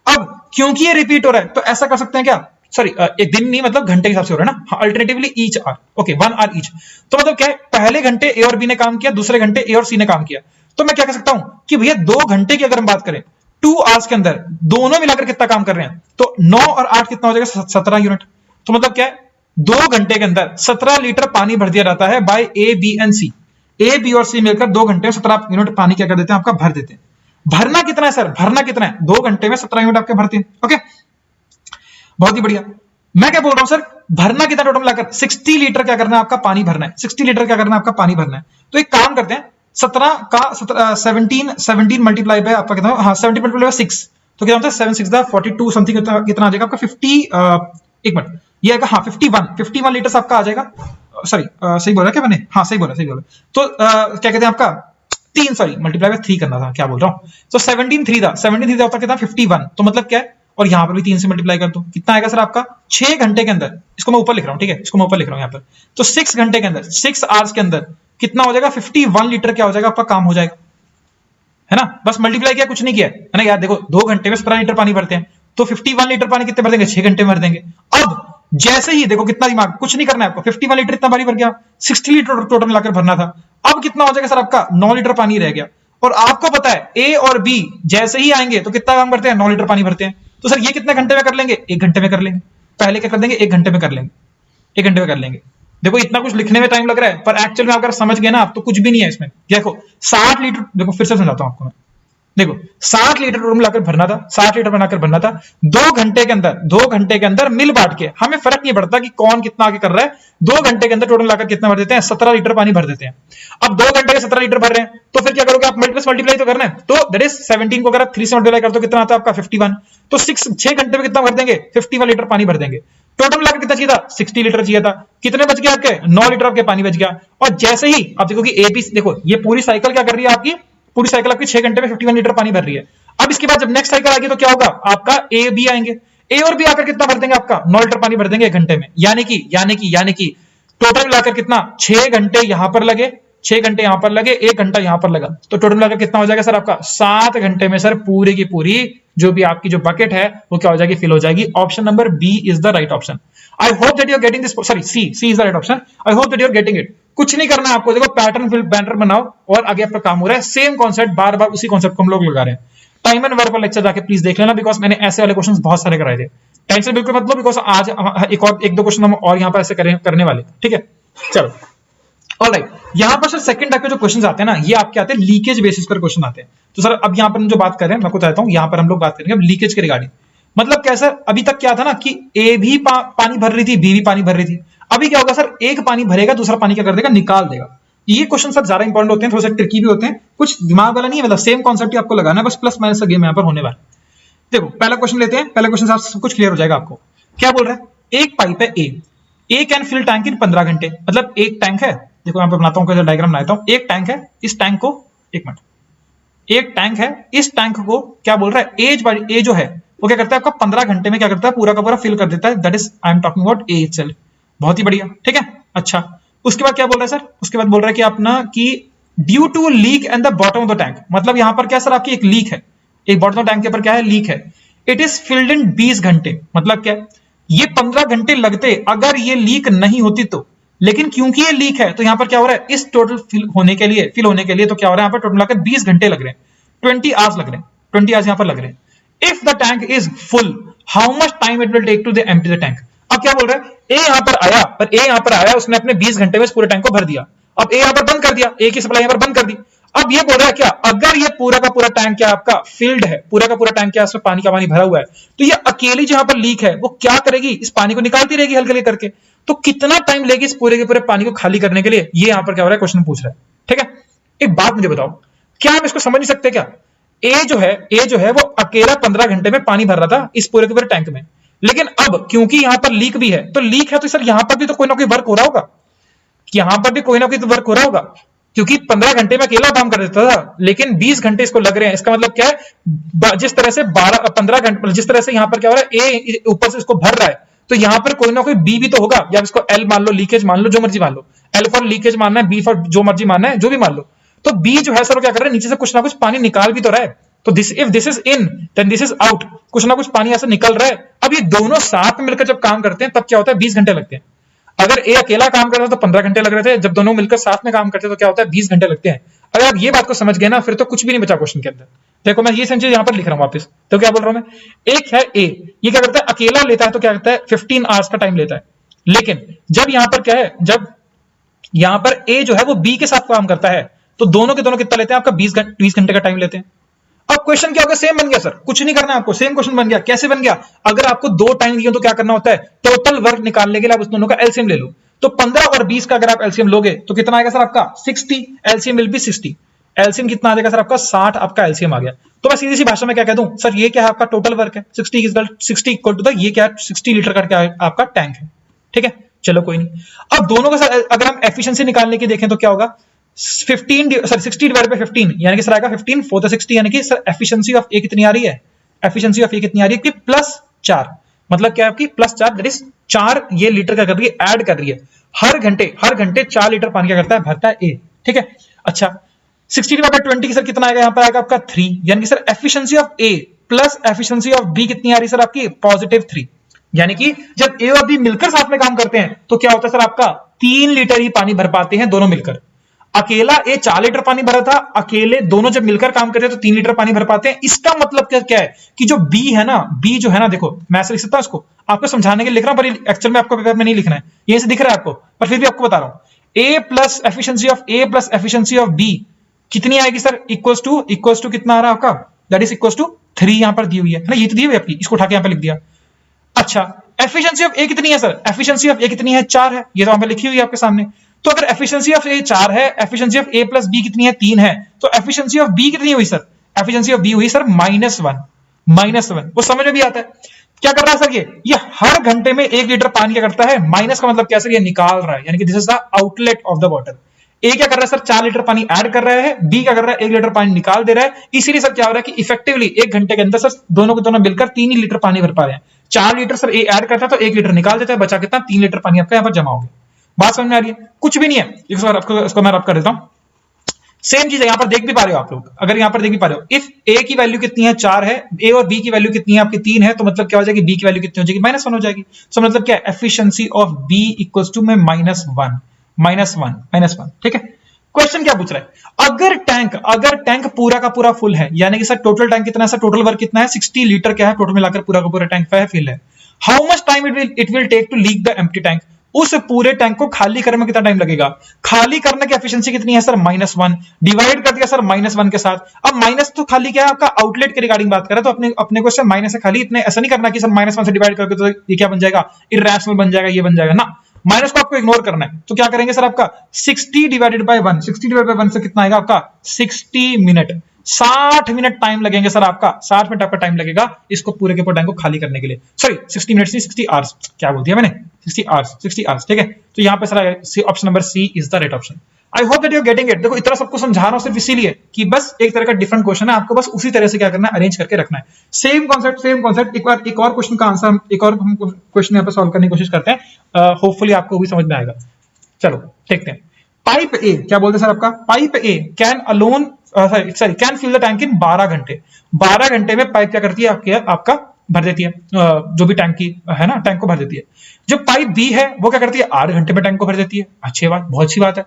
अब क्योंकि ये रिपीट हो रहा है तो ऐसा कर सकते हैं क्या, सॉरी एक दिन नहीं मतलब घंटे के हिसाब से हो रहा है ना, alternatively each hour, okay 1 hour each. तो मतलब क्या है, पहले घंटे ए और बी ने काम किया, दूसरे घंटे ए और सी ने काम किया। तो मैं क्या कर सकता हूं कि भैया 2 घंटे की अगर हम बात करें, 2 आवर्स के अंदर दोनों मिलाकर कितना काम कर रहे हैं, तो 9 और 8 कितना हो जाएगा 17 यूनिट। तो मतलब क्या है, 2 घंटे के अंदर 17 लीटर पानी भर दिया जाता है by A B and C. A B और सी मिलकर 2 घंटे में 17 यूनिट पानी क्या कर देते हैं आपका, भर देते हैं। भरना कितना है सर, भरना कितना है, 2 घंटे में 17 यूनिट आपके भरते हैं। ओके, बहुत ही बढ़िया। मैं क्या बोल रहा हूं सर, भरना कितना टोटल मिलाकर 60 लीटर क्या करना है आपका, पानी भरना है। 60 लीटर क्या करना है आपका, पानी भरना है। तो एक काम करते हैं, 17 का 17 मल्टीप्लाई बाय आपका कितना, हाँ 70 मल्टीप्लाई बाय 6, तो क्या होता है 7 6 42 समथिंग, कितना आ जाएगा आपका 50, एक मिनट ये आएगा, हाँ 51 लीटर आपका आ जाएगा। सॉरी सही बोला क्या मैंने, हाँ सही बोला। तो क्या कहते हैं आपका 3, सॉरी मल्टीप्लाई बाय 3 करना था, क्या बोल रहा हूं। तो 17 3 था, 17 3 होता कितना 51। तो मतलब क्या है, और यहां पर भी 3 से मल्टीप्लाई कर दो, कितना आएगा सर आपका 6 घंटे के अंदर, इसको मैं ऊपर लिख रहा हूं, ठीक है, इसको मैं ऊपर लिख रहा हूं यहां पर, तो 6 घंटे के अंदर, 6 आवर्स के अंदर कितना हो जाएगा 51 लीटर क्या हो जाएगा आपका काम हो जाएगा, है ना, बस मल्टीप्लाई किया, कुछ नहीं किया, है ना यार। देखो 2 घंटे में 17 लीटर पानी भरते हैं, तो 51 लीटर पानी कितने भर देंगे, 6 घंटे में भर देंगे। अब जैसे ही देखो कितना दिमाग, कुछ नहीं करना है आपको, 51 लीटर इतना पानी भर गया, 60 लीटर टोटल मिलाकर भरना था। अब कितना हो जाएगा सर आपका 9 लीटर पानी रह गया, और आपको पता है ए और बी जैसे ही आएंगे तो कितना काम करते हैं, 9 लीटर पानी भरते हैं। तो सर ये कितने घंटे में कर लेंगे, 1 घंटे में कर लेंगे। पहले क्या कर देंगे, 1 घंटे में कर लेंगे, 1 घंटे में कर लेंगे। देखो इतना कुछ लिखने में टाइम लग रहा है, पर एक्चुअल में अगर समझ गए ना आप तो कुछ भी नहीं है इसमें। देखो 60 लीटर, देखो फिर से समझाता हूं आपको मैं, देखो 60 लीटर टोटल मिलाकर भरना था, 60 लीटर बनाकर भरना था 2 घंटे के अंदर, 2 घंटे के अंदर मिल बांट के, हमें फर्क नहीं पड़ता कि कौन कितना आगे कर रहा है, 2 घंटे के अंदर टोटल मिलाकर कितना भर देते हैं, 17 लीटर पानी भर देते हैं। अब 2 घंटे के 17 लीटर भर रहे हैं, तो फिर क्या करोगे आप, मल्टीप्लाई तो करना है, तो दैट इज 17 को अगर आप 3 से मल्टीप्लाई कर दो कितना आता है आपका 51, तो 6 घंटे में कितना भर देंगे, 51 लीटर पानी भर देंगे। टोटल मिलाकर कितना चाहिए था, 60 लीटर चाहिए था, कितने बच गए आपके, 9 लीटर आपके पानी बच गया। और जैसे ही आप देखो कि एबी, देखो ये पूरी साइकिल क्या कर रही है आपकी, पूरी साइकिल आपकी 6 घंटे में 51 लीटर पानी भर रही है। अब इसके बाद जब नेक्स्ट साइकिल आएगी तो क्या होगा, आपका ए बी आएंगे, ए और बी आकर कितना भर देंगे आपका 9 लीटर पानी भर देंगे 1 घंटे में, यानी कि टोटल मिलाकर कितना 6 घंटे यहां पर लगे, 6 घंटे यहां पर लगे, 1 घंटा यहां पर लगा, तो टोटल मिलाकर कितना हो जाएगा सर आपका 7 घंटे में सर पूरी की पूरी जो भी आपकी जो बकेट है वो क्या हो जाएगी, फिल हो जाएगी। Option number B is the right option. I hope that you are getting this, sorry C is the right option. I hope that you are getting it. कुछ नहीं करना है आपको, देखो पैटर्न फिल पैटर्न बनाओ और आगे आपका काम हो रहा है, सेम कॉन्सेप्ट बार बार उसी कॉन्सेप्ट को हम लोग लगा रहे हैं। टाइम एंड वर्क पर लेक्चर जाके प्लीज देख लेना, बिकॉज मैंने ऐसे वाले क्वेश्चंस बहुत सारे कराए थे। टेंशन बिल्कुल मत लो, बिकॉज आज एक दो क्वेश्चन हम और यहाँ पर ऐसे करने वाले, ठीक है। चलो ऑलराइट, यहाँ पर सर सेकंड टाइप के जो क्वेश्चंस आते हैं ना, ये आपके आते हैं लीकेज बेसिस पर क्वेश्चन आते हैं। तो सर अब यहाँ पर हम जो बात कर रहे हैं, मैं आपको बताता हूँ, यहाँ पर हम लोग बात करेंगे अब लीकेज के रिगार्डिंग। मतलब क्या सर, अभी तक क्या था ना कि ए भी पानी भर रही थी, बी भी पानी भर रही थी। अभी क्या होगा सर, एक पानी भरेगा, दूसरा पानी क्या कर देगा, निकाल देगा। ये क्वेश्चन सर ज्यादा इंपॉर्टेंट होते हैं, थोड़ा सा ट्रिकी भी होते हैं, कुछ दिमाग वाला नहीं है, मतलब सेम कॉन्सेप्ट ही आपको लगाना है, बस प्लस माइनस का गेम यहाँ पर होने वाला। देखो पहला क्वेश्चन लेते हैं, पहला क्वेश्चन सब कुछ क्लियर हो जाएगा आपको। क्या बोल रहा है, एक पाइप है ए कैन फिल टैंक इन 15 घंटे। मतलब एक टैंक है, देखो यहाँ पे बनाता हूँ, डायग्राम बनाता हूँ। एक टैंक है, इस टैंक को, एक मिनट, एक टैंक है, इस टैंक को क्या बोल रहा है, ए जो है वो क्या करता है आपका 15 घंटे में क्या करता है, पूरा का पूरा फिल कर देता है। That is I am talking about A itself. बहुत ही बढ़िया, ठीक है। अच्छा, उसके बाद क्या बोल रहा है सर, उसके बाद बोल रहा है कि अपना कि due to leak and the bottom of the tank. मतलब यहां पर क्या सर आपकी एक लीक है, एक बॉटम ऑफ टैंक के ऊपर क्या है, लीक है। इट इज फिल्ड इन 20 घंटे। मतलब क्या, ये 15 घंटे लगते अगर ये लीक नहीं होती तो, लेकिन क्योंकि ये लीक है तो यहां पर क्या हो रहा है, इस टोटल फिल होने के लिए तो क्या हो रहा है, यहां पर टोटल मिलाकर 20 घंटे लग रहे हैं, 20 आवर्स लग रहे हैं, 20 आवर्स यहां पर लग रहे हैं। If the tank is full, how much time it will take to empty the tank. अब क्या बोल रहा है, ए यहां पर आया, उसने अपने 20 घंटे में इस पूरे टैंक को भर दिया। अब ए यहां पर बंद कर दिया, ए की सप्लाई यहां पर बंद कर दी। अब ये बोल रहा है क्या, अगर ये पूरा का पूरा टैंक क्या आपका फील्ड है, पूरा का पूरा टैंक क्या इसमें पानी का पानी भरा हुआ है, तो ये अकेली जहां पर लीक है वो क्या करेगी, इस पानी को निकालती रहेगी हल्के हल्के करके। तो कितना टाइम लेगी इस पूरे के पूरे पानी को खाली करने के लिए, ये यहां पर क्या हो रहा है, क्वेश्चन पूछ रहा है, ठीक है। एक बात मुझे बताओ, क्या हम इसको समझ नहीं सकते क्या, ए जो है वो अकेला 15 घंटे में पानी भर रहा था इस पूरे के पूरे टैंक में, लेकिन अब क्योंकि यहां पर लीक भी है, तो लीक है तो सर यहां पर भी तो कोई ना कोई वर्क हो रहा होगा, यहां पर भी कोई ना कोई तो वर्क हो रहा होगा, क्योंकि 15 घंटे में अकेला काम कर देता था, लेकिन 20 घंटे इसको लग रहे हैं। इसका मतलब क्या है, जिस तरह से 15 घंटे, जिस तरह से यहां पर क्या हो रहा है, ए ऊपर से इसको भर रहा है, तो यहां पर कोई ना कोई बी भी तो होगा, या इसको एल मान लो, लीकेज मान लो, जो मर्जी मान लो, एल फॉर लीकेज मानना है, बी फॉर जो मर्जी मानना है, जो भी मान लो। तो बी जो है सर क्या कर रहा है, नीचे से कुछ ना कुछ पानी निकाल भी तो रहा है। तो if this is in then this is out, कुछ ना कुछ पानी ऐसे निकल रहा है। अब ये दोनों साथ में मिलकर जब काम करते हैं तब क्या होता है, 20 घंटे लगते हैं। अगर ए अकेला काम कर रहा था तो 15 घंटे लग रहे थे, जब दोनों मिलकर साथ में काम करते हैं तो क्या होता है, 20 घंटे लगते हैं। अगर आप ये बात को समझ गए ना, फिर तो कुछ भी नहीं बचा क्वेश्चन के अंदर। देखो मैं ये सेंटेंस यहां पर लिख रहा हूं वापस, तो क्या बोल रहा हूं मैं, एक है ए, ये क्या करता है, अकेला लेता है तो क्या करता है, 15 आवर्स का टाइम लेता है। लेकिन जब यहां पर क्या है, जब यहां पर ए जो है वो बी के साथ काम करता है, तो दोनों के दोनों कितना लेते हैं आपका, 20 घंटे का टाइम लेते हैं। अब क्वेश्चन क्या होगा, सेम बन गया सर, कुछ नहीं करना है आपको, सेम क्वेश्चन बन गया। कैसे बन गया, अगर आपको 2 टाइम दिए तो क्या करना होता है, टोटल वर्क निकालने के लिए आप उस दोनों का एलसीएम ले लो। तो 15 और 20 का अगर आप एलसीएम लोगे तो कितना आएगा सर आपका, 60। LCM will B 60। एलसीएम कितना आ जाएगा सर आपका, 60 आपका एलसीएम आ गया। तो मैं सीधी सी भाषा में क्या कह दूं, सर ये क्या है आपका टोटल वर्क है, 60 इक्वल टू द, ये क्या है 60 लीटर का क्या है आपका टैंक है, ठीक है। चलो कोई नहीं, अब दोनों का सर अगर हम एफिशिएंसी निकालने की देखें तो क्या होगा, 60 डिवाइड बाय 15 यानी कि सर आएगा 15 4 द 60, यानी कि सर एफिशिएंसी ऑफ ए कितनी आ रही है, एफिशिएंसी ऑफ ए कितनी आ रही है? +4, मतलब क्या है आपकी +4, दैट इज 4 ये लीटर क्या कर रही है? ऐड कर रही है। हर घंटे 4 लीटर पानी क्या करता है? भरता है ए। ठीक है, अच्छा 60/20 सर कितना आएगा? यहाँ पर आएगा आपका 3, यानी कि sir efficiency of A plus efficiency of B कितनी आ रही है सर आपकी? +3, यानी कि जब ए और बी मिलकर साथ में काम करते हैं तो क्या होता है सर आपका? 3 लीटर ही पानी भर पाते हैं दोनों मिलकर। अकेला ए 4 लीटर पानी भरा था, अकेले दोनों जब मिलकर काम करते हैं तो 3 लीटर पानी भर पाते हैं। इसका मतलब क्या है कि जो बी है ना, बी जो है ना, देखो मैं ऐसे लिख सकता हूं इसको, आपको समझाने के लिए लिख रहा हूं, पर एक्चुअल में आपको पेपर में नहीं लिखना है, ये से दिख रहा है आपको, पर फिर भी आपको बता रहा हूं। A plus efficiency of A plus efficiency of B कितनी आएगी सर? इक्वल्स टू कितना आ रहा है आपका? दैट इज इक्वल्स टू 3, यहां पर दी हुई है ना, ये तो दी हुई है आपकी, इसको उठा के यहां पर लिख दिया। अच्छा एफिशिएंसी ऑफ ए कितनी है सर? एफिशिएंसी ऑफ ए कितनी है? 4 है, ये तो वहां पर लिखी हुई है आपके सामने। तो अगर एफिशिएंसी ऑफ ए 4 है, efficiency of A plus B कितनी है? 3 है, तो एफिशिएंसी ऑफ बी कितनी हुई सर? एफिशिएंसी ऑफ बी हुई सर -1। वो समझ में भी आता है। क्या कर रहा है सर? ये हर घंटे में 1 लीटर पानी क्या करता है? माइनस का मतलब क्या सर? ये निकाल रहा है, यानी कि this is the outlet of the water. A क्या कर रहा है सर? 4 लीटर पानी ऐड कर रहा है, बी क्या कर रहा है? 1 लीटर पानी निकाल दे रहा है। इसीलिए सर क्या हो रहा है कि इफेक्टिवली 1 घंटे के अंदर सर दोनों को दोनों मिलकर 3 ही लीटर पानी भर पा रहे हैं। 4 लीटर सर ए ऐड करता है तो 1 लीटर निकाल देता है, बचा कितना? 3 लीटर पानी आपका यहाँ पर जमा हो गया। बात समझ में आ रही है? कुछ भी नहीं है, इसको मैं रब कर देता हूं। सेम चीज है, यहां पर देख भी पा रहे हो आप लोग, अगर यहां पर देख भी पा रहे हो, इफ ए की वैल्यू कितनी है? 4 है, ए और बी की वैल्यू कितनी है आपकी? 3 है, तो मतलब क्या हो जाएगी? बी की वैल्यू कितनी हो जाएगी? -1 हो जाएगी। तो मतलब क्या? Efficiency of B equals to में -1। ठीक है, क्वेश्चन क्या पूछ रहा है? अगर टैंक पूरा का पूरा फुल है, यानी कि सर टोटल टैंक कितना है सर? टोटल वर्क कितना है? 60 लीटर क्या है टोटल मिलाकर पूरा का पूरा टैंक फिल है। How much time it will take to leak the empty tank? उस पूरे टैंक को खाली करने में कितना टाइम लगेगा? खाली करने की एफिशिएंसी कितनी है सर? -1, डिवाइड कर दिया सर -1 के साथ। अब माइनस तो खाली क्या है आपका? आउटलेट के रिगार्डिंग बात करें तो अपने क्वेश्चन माइनस से खाली, इतने ऐसा नहीं करना कि सर -1 से डिवाइड करके तो ये क्या बन जाएगा? इर्रेशनल बन जाएगा, ये बन जाएगा ना। माइनस को आपको इग्नोर करना है, तो क्या करेंगे सर? आपका 60 डिवाइडेड बाय 1, 60 डिवाइडेड बाय 1 से कितना आएगा आपका? 60 मिनट। 60 मिनट टाइम लगेंगे सर आपका, 60 मिनट आपका टाइम लगेगा इसको पूरे के पूरे टैंक को खाली करने के लिए। सॉरी 60 मिनट से 60 आवर्स, क्या बोल दिया मैंने? 60 आवर्स। ठीक है, तो यहां पे sir option number C is the right option. I hope that you are getting it. देखो इतना सबको समझा रहा हूं सिर्फ इसीलिए कि बस एक तरह का डिफरेंट क्वेश्चन है, आपको बस उसी तरह से क्या करना है? अरेंज करके रखना है। सेम कॉन्सेप्ट एक और क्वेश्चन का आंसर, एक और हम क्वेश्चन यहाँ पे सॉल्व करने की कोशिश करते हैं, होपफुली आपको भी समझ में आएगा। चलो देखते हैं। पाइप ए क्या बोलते हैं सर आपका? Pipe A can alone can fill the tank in 12 घंटे। 12 घंटे में पाइप क्या करती है? आपका भर देती है, जो भी टैंक की है ना, टैंक को भर देती है। जो पाइप बी है वो क्या करती है? 8 घंटे में टैंक को भर देती है। अच्छी बात, बहुत अच्छी बात है।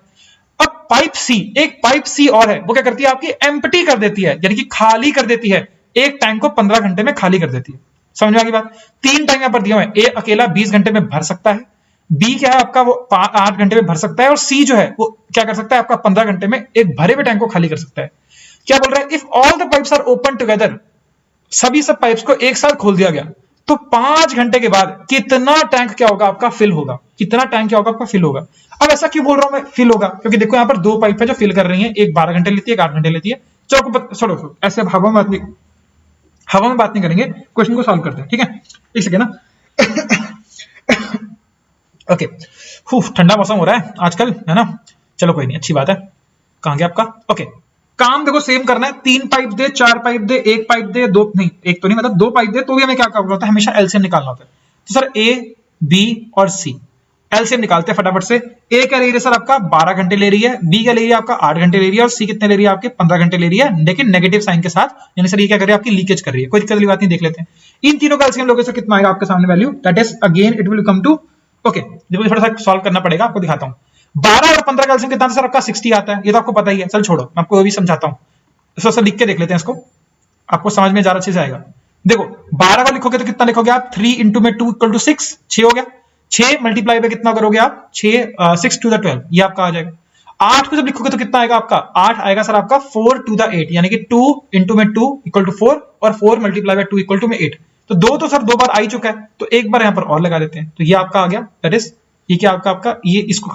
अब पाइप सी, एक पाइप सी और है, वो क्या करती है? आपकी एम्प्टी कर देती है, यानी कि खाली कर देती है। एक टैंक को 15 घंटे में खाली कर देती है। समझ में आ गई बात? 3 टैंक यहां पर दिए हुए हैं। ए अकेला 20 घंटे में भर सकता है, बी क्या है आपका? वो 8 घंटे में भर सकता है, और सी जो है वो क्या कर सकता है? आपका 15 घंटे में एक भरे हुए टैंक को खाली कर सकता है। क्या बोल रहा है? If all the pipes are open together, सभी सब पाइप्स को एक साथ खोल दिया गया, तो 5 घंटे के बाद कितना टैंक क्या होगा आपका? फिल होगा। कितना टैंक क्या होगा आपका? फिल होगा। अब ऐसा क्यों बोल रहा हूं मैं फिल होगा? क्योंकि देखो यहां पर 2 पाइप है जो फिल कर रही है, एक 12 घंटे लेती है, एक 8 घंटे लेती है। चलो छोड़ो, ऐसे हवा में बात नहीं करेंगे, क्वेश्चन को सॉल्व करते हैं। ठीक है, एक सेकेंड ना। ओके, ठंडा मौसम हो रहा है आजकल, है ना। चलो कोई नहीं, अच्छी बात है। कहां गया आपका? ओके, काम देखो सेम करना है। 3 पाइप दे, 4 पाइप दे, 1 पाइप दे, 2 नहीं, 1 तो नहीं, मतलब 2 पाइप दे, तो भी हमें क्या करना होता है? हमेशा एलसीएम निकालना होता है। तो सर ए, बी और सी, एलसीएम निकालते हैं फटाफट से। ए क्या ले रही है सर आपका? 12 घंटे ले रही है, बी क्या ले रही है आपका? 8 घंटे ले रही है, और सी कितने ले रही है आपके? 15 घंटे ले रही है, लेकिन नेगेटिव साइन के साथ, यानी सर ये क्या कर रही है? आपकी लीकेज कर रही है। कोई दिक्कत वाली बात नहीं, देख लेते हैं। इन तीनों का एलसीएम लोगे तो कितना आएगा आपके सामने value? That is again it will come to, okay देखो थोड़ा सा सॉल्व करना पड़ेगा, आपको दिखाता हूं। 12 और 15 का एलसीएम कितना सर आपका? 60 आता है, ये तो आपको पता ही है। चल छोड़ो, मैं आपको भी समझाता हूं, इसको सर लिख के देख लेते हैं, इसको आपको समझ में ज्यादा अच्छे से आएगा। देखो 12 का लिखोगे तो कितना लिखोगे आप? 3 इंटू में 2 इक्वल टू 6, 6 हो गया। 6 मल्टीप्लाई पे कितना करोगे आप? 6 टू द 12, ये आपका आ जाएगा। 8 को जब लिखोगे तो कितना आएगा आपका? 8 आएगा सर आपका 4 टू द 8, यानी कि 2 इंटू में 2 इक्वल टू 4, और 4 मल्टीप्लाई बाय 2 इक्वल टू में 8। तो 2 तो सर 2 बार आ ही चुका है, तो एक बार यहां पर और लगा देते हैं, तो ये आपका आ गया। दैट इज ये क्या आपका ये इसको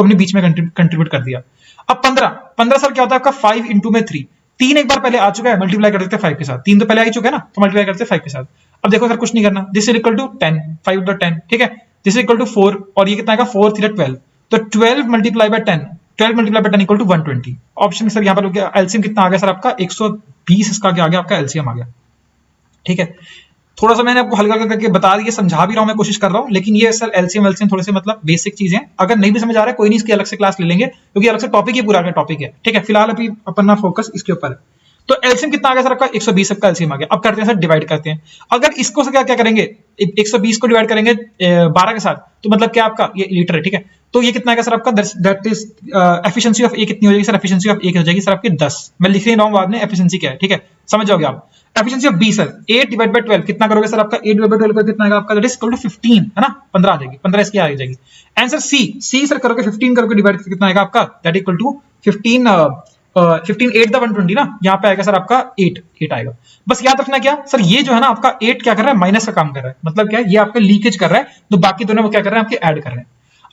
हमने बीच में कंट्रीब्यूट कर दिया। अब 15 सर क्या होता है आपका? 5 इंटू में 3, 3 एक बार पहले आ चुका है, मल्टीप्लाई कर देते हैं 5 के साथ। 3 तो पहले आ ही चुका है ना, तो मल्टीप्लाई करते हैं 5 के साथ। अब देखो सर कुछ नहीं करना, this is equal to 10, 5 to 10, ठीक है। दिस इज इक्वल टू 4, और ये कितना आएगा? 4 3 12, तो 12 multiply by 10, 12 multiply by 10 equal to 120। Option sir यहाँ पर एलसीएम कितना आ गया सर आपका? 120 इसका आ गया आपका एलसीएम आ गया। ठीक है, थोड़ा सा मैंने आपको हल्का हल्का करके बता दिया, समझा भी रहा हूं, मैं कोशिश कर रहा हूं, लेकिन ये सर एलसीएम थोड़े से मतलब बेसिक चीजें, अगर नहीं भी समझ आ रहा है कोई नहीं, इसकी अलग से क्लास ले लेंगे, क्योंकि अलग से टॉपिक ही पूरा का टॉपिक है। ठीक है, फिलहाल अभी अपना फोकस इसके ऊपर है। तो एलसीएम कितना आ गया सर आपका 120 सबका एलसीएम आ गया। अब करते हैं सर डिवाइड करते हैं। अगर इसको से क्या क्या करेंगे, 120 को डिवाइड करेंगे 12 के साथ, तो मतलब क्या आपका ये लीटर है। ठीक है, तो ये कितना आएगा सर आपका, that is efficiency of A कितनी हो जाएगी सर, एफिशिएंसी ऑफ ए हो जाएगी सर आपकी 10। मैं लिख नहीं रहा हूं बाद में एफिशिएंसी क्या है। ठीक है, समझ जाओगे आप। Efficiency of B sir 8 divide by 12 कितना करोगे सर आपका, 8 डिवाइड बाय 12 पर कितना आएगा आपका, दैट इज इक्वल टू 15 है ना, 15 आ जाएगी, 15 इसकी आ जाएगी। आंसर सी सर करोगे 15 करोगे डिवाइड करके कितना आएगा आपका, दैट इक्वल टू 15 8 द 120 ना, यहाँ पे आएगा सर आपका 8 आएगा। बस याद रखना क्या सर, ये जो है ना आपका 8 क्या कर रहा है, माइनस का काम कर रहा है, मतलब क्या है, ये आपका लीकेज कर रहा है, तो बाकी दोनों वो क्या कर रहे हैं आपके ऐड कर रहे हैं।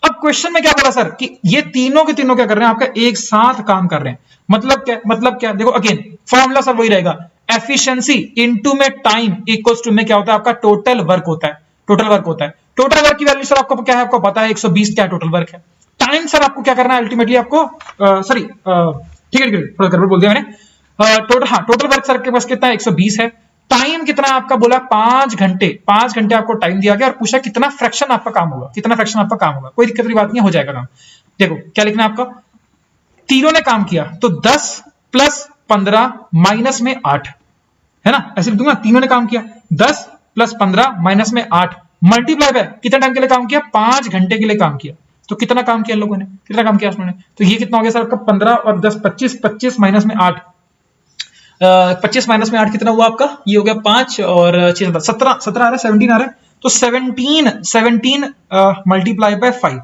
अब क्वेश्चन में क्या बोला सर कि ये तीनों के तीनों क्या कर रहे हैं आपका एक साथ काम कर रहे हैं, मतलब क्या देखो अगेन फॉर्मूला सर वही रहेगा, एफिशिएंसी इनटू में टाइम इक्वल्स टू में क्या होता है आपका टोटल वर्क होता है। टोटल वर्क की वैल्यू सर आपको क्या है, आपको पता है 120 क्या टोटल वर्क है। टाइम सर आपको क्या करना है अल्टीमेटली आपको, सॉरी ठीक है थोड़ा गड़बड़ बोल दिया मैंने, टोटल वर्क सर के पास कितना है 120 है। टाइम कितना आपका बोला 5 घंटे, 5 घंटे आपको टाइम दिया गया और पूछा कितना फ्रैक्शन आपका काम होगा, कोई दिक्कत की बात नहीं, हो जाएगा काम। देखो क्या लिखना है आपका, तीनों ने काम किया तो 10 प्लस 15 माइनस में 8 है ना, ऐसे लिख दूंगा, तीनों ने काम किया 10 प्लस 15 माइनस में 8 मल्टीप्लाई बाय कितने टाइम के लिए काम किया, 5 घंटे के लिए काम किया। तो कितना काम किया लोगों ने, कितना काम किया उन्होंने, तो ये कितना हो गया सर आपका 15 और 10 25 माइनस में 8, 25 माइनस में 8 कितना हुआ आपका, ये हो गया 5 और 6 17 आ रहा है, 17 आ रहा है, तो 17 मल्टीप्लाई बाय 5,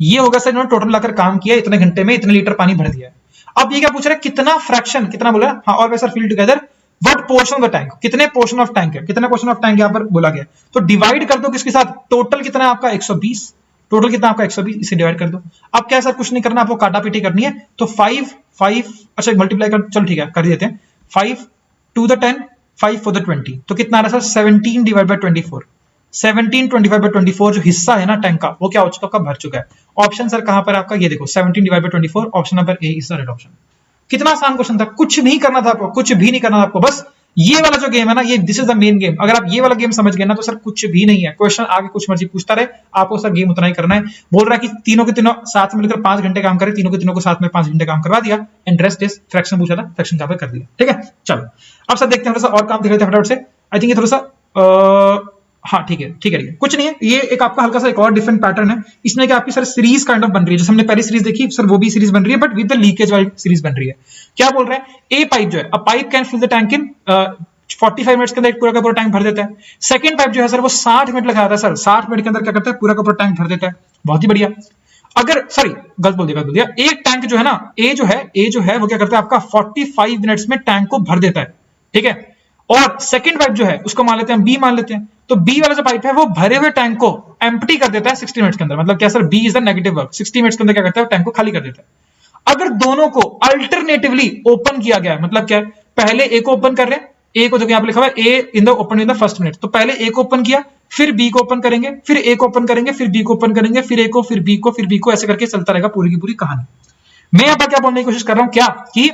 ये होगा सर इन्होंने टोटल लाकर काम किया, इतने घंटे में इतने लीटर पानी भर दिया है। अब ये क्या पूछ रहा है, कितना फ्रैक्शन, कितना बोला, हाँ और sir fill together what portion of the tank, कितने पोर्शन ऑफ टैंक है, कितना पोर्शन ऑफ टैंक यहाँ पर बोला गया, तो डिवाइड कर दो किसके साथ, टोटल कितना है आपका 120, टोटल कितना आपका 120, इसे डिवाइड कर दो। अब क्या सर कुछ नहीं करना, आपको काटा पीटी करनी है, तो 5 अच्छा मल्टीप्लाई कर, चलो ठीक है कर देते हैं, 5 to the 10 5 for the 20, तो कितना आ रहा है सर 17 डिवाइड बाय 24, 17 25 बाय 24 जो हिस्सा है ना टैंक का वो क्या हो चुका, आपका भर चुका है। ऑप्शन सर कहां पर आपका, ये देखो 17 divide by 24, option number A is the right option. कितना आसान क्वेश्चन था, कुछ नहीं करना था आपको, कुछ भी नहीं करना था आपको, बस ये वाला जो गेम है ना, ये this is the main game. अगर आप ये वाला गेम समझ गए ना तो सर कुछ भी नहीं है, क्वेश्चन आगे कुछ मर्जी पूछता रहे, आपको सर गेम उतना ही करना है। बोल रहा है कि तीनों के तीनों साथ में मिलकर 5 घंटे काम करे, तीनों के तीनों को साथ में 5 घंटे काम करवा दिया, एंड रेस्ट इज फ्रैक्शन पूछा था, फ्रैक्शन यहाँ पे कर दिया। ठीक है चलो अब सर देखते हैं थोड़ा सा और काम देख लेते हैं फटाफट से। आई थिंक ये थोड़ा सा हाँ ठीक है कुछ नहीं है, ये एक आपका हल्का सा एक और डिफरेंट पैटर्न है, इसमें कि आपकी सर सीरीज काइंड ऑफ बन रही है, जैसे हमने पहली सीरीज देखी सर वो भी सीरीज बन रही है, बट विद द लीकेज वाली सीरीज बन रही है। क्या बोल रहे हैं, ए पाइप जो है, uh pipe can fill the tank in 45 minutes के अंदर पूरा का पूरा टैंक भर देता है। सेकंड पाइप जो है सर वो 60 मिनट लगाता है सर, 60 मिनट के अंदर क्या करता है, पूरा का पूरा टैंक भर देता है। बहुत ही बढ़िया। अगर सॉरी गलत बोल दिया, एक टैंक जो है ना, ए जो है वो क्या करता है आपका 45 मिनट्स में टैंक को भर देता है। ठीक है, और सेकंड पाइप जो है उसको मान लेते हैं बी मान लेते हैं, तो बी वाला जो पाइप है वो भरे हुए टैंक को एम्प्टी कर देता है 60 मिनट्स के अंदर। मतलब क्या sir, B is the negative work, 60 minutes के अंदर क्या करता है टैंक को खाली कर देता है। अगर दोनों को अल्टरनेटिवली ओपन किया गया है, मतलब क्या है, पहले ए को ओपन कर रहे हैं, ए को देखो यहाँ पे लिखा हुआ है A in the open in the first minute, तो पहले ए को ओपन किया, फिर बी को ओपन करेंगे, फिर ए को ओपन करेंगे, फिर बी को ओपन करेंगे, फिर ए को, फिर बी को, फिर बी को, ऐसे करके चलता रहेगा पूरी की पूरी कहानी। मैं यहाँ पर क्या बोलने की कोशिश कर रहा हूँ, क्या कि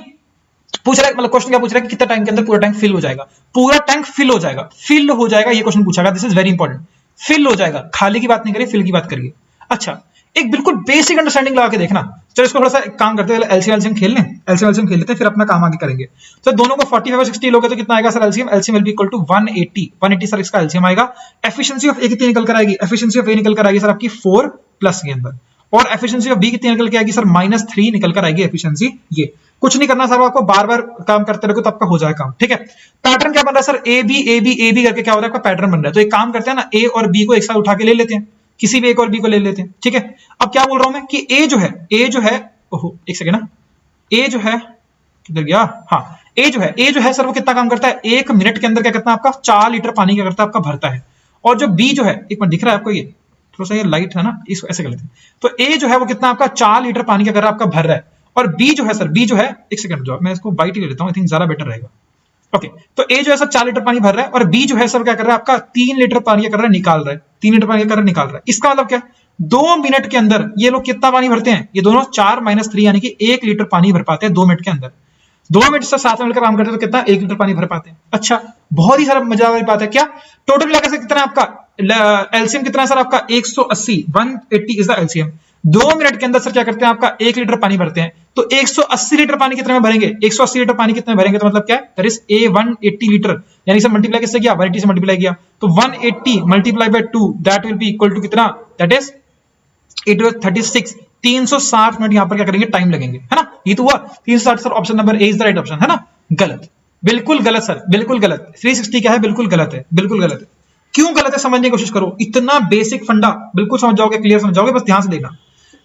पूछ रहा है, मतलब क्वेश्चन क्या पूछ रहा है कि कितना टाइम के अंदर पूरा टैंक फिल हो जाएगा, पूरा टैंक फिल हो जाएगा, ये क्वेश्चन पूछा गया, this is very important. Fill हो जाएगा, खाली की बात नहीं करिए, फिल की बात करिए। अच्छा एक बिल्कुल बेसिक अंडरस्टैंडिंग लगा के देखना। चलो इसको थोड़ा सा काम करते हैं, एलसीएम खेल लेते हैं, फिर अपना काम आगे करेंगे। तो दोनों को 45 और 60 लोगे तो कितना आएगा sir LCM will be equal to 180 sir इसका एलसीएम आएगा। एफिशिएंसी ऑफ ए कितनी निकल कर आएगी, एफिशिएंसी ऑफ ए निकल कर आएगी सर आपकी 4 प्लस के अंदर, और एफिशिएंसी ऑफ बी कितनी निकल के आएगी सर -3 निकल कर आएगी एफिशिएंसी। ये कुछ नहीं करना सर, आपको बार बार काम करते रहो तो आपका हो जाएगा काम। ठीक है, पैटर्न क्या बन रहा है सर, ए बी करके क्या हो रहा है आपका पैटर्न बन रहा है। तो एक काम करते हैं ना, ए और बी को एक साथ उठा के ले लेते हैं, किसी भी एक और बी को ले लेते हैं। ठीक है, अब क्या बोल रहा हूं मैं कि ए जो है ओहो एक सेकंड ना, ए जो है किधर गया, हाँ ए जो है सर वो कितना काम करता है, 1 मिनट के अंदर क्या करता है आपका 4 लीटर पानी क्या करता है आपका भरता है। और जो बी जो है, एक मिनट दिख रहा है आपको, ये थोड़ा सा ये लाइट है ना, इसको ऐसे कर लेते हैं। तो ए जो है वो कितना आपका 4 लीटर पानी क्या कर रहा है आपका भर रहा है, और बी जो है सर, बी जो है एक सेकंड जो मैं इसको बाइट ही ले लेता हूं, आई थिंक ज्यादा बेटर रहेगा। ओके, तो ए जो है सर 4 लीटर पानी भर रहा है, और बी जो है सर क्या कर रहा है आपका 3 लीटर पानी क्या कर रहा है निकाल रहा है, 3 लीटर पानी कर रहा है निकाल रहा है। इसका मतलब क्या, 2 मिनट के अंदर ये लोग कितना पानी भरते हैं, ये दोनों 4 - 3 यानी कि 1 लीटर पानी भर पाते हैं 2 मिनट के अंदर। 2 मिनट से 7 मिनट का काम करते हैं तो कितना 1 लीटर पानी भर पाते हैं। अच्छा, बहुत ही सारा मजा वाली बात है। क्या टोटल मिलाकर से कितना आपका एलसीएम कितना है सर आपका 180, 180 इज द एलसीएम। 2 मिनट के अंदर सर क्या करते हैं आपका 1 लीटर पानी भरते हैं, तो 180 लीटर पानी कितने में भरेंगे, 180 लीटर पानी कितने में भरेंगे, तो मतलब क्या है, दैट इज ए 180 लीटर, यानी सर मल्टीप्लाई किससे किया, 180 से मल्टीप्लाई किया, तो 180 multiply by 2 that will be equal to कितना, that is it was 36, 360 minute यहां पर क्या करेंगे, टाइम लगेंगे, है ना। ये तो हुआ 360 sir, option number A is the right option, है ना। गलत, बिल्कुल गलत सर, बिल्कुल गलत। 360 क्या है, बिल्कुल गलत है, बिल्कुल गलत है। क्यों गलत है समझने की कोशिश करो, इतना बेसिक फंडा बिल्कुल समझ जाओगे, क्लियर समझ जाओगे, बस ध्यान से देखना।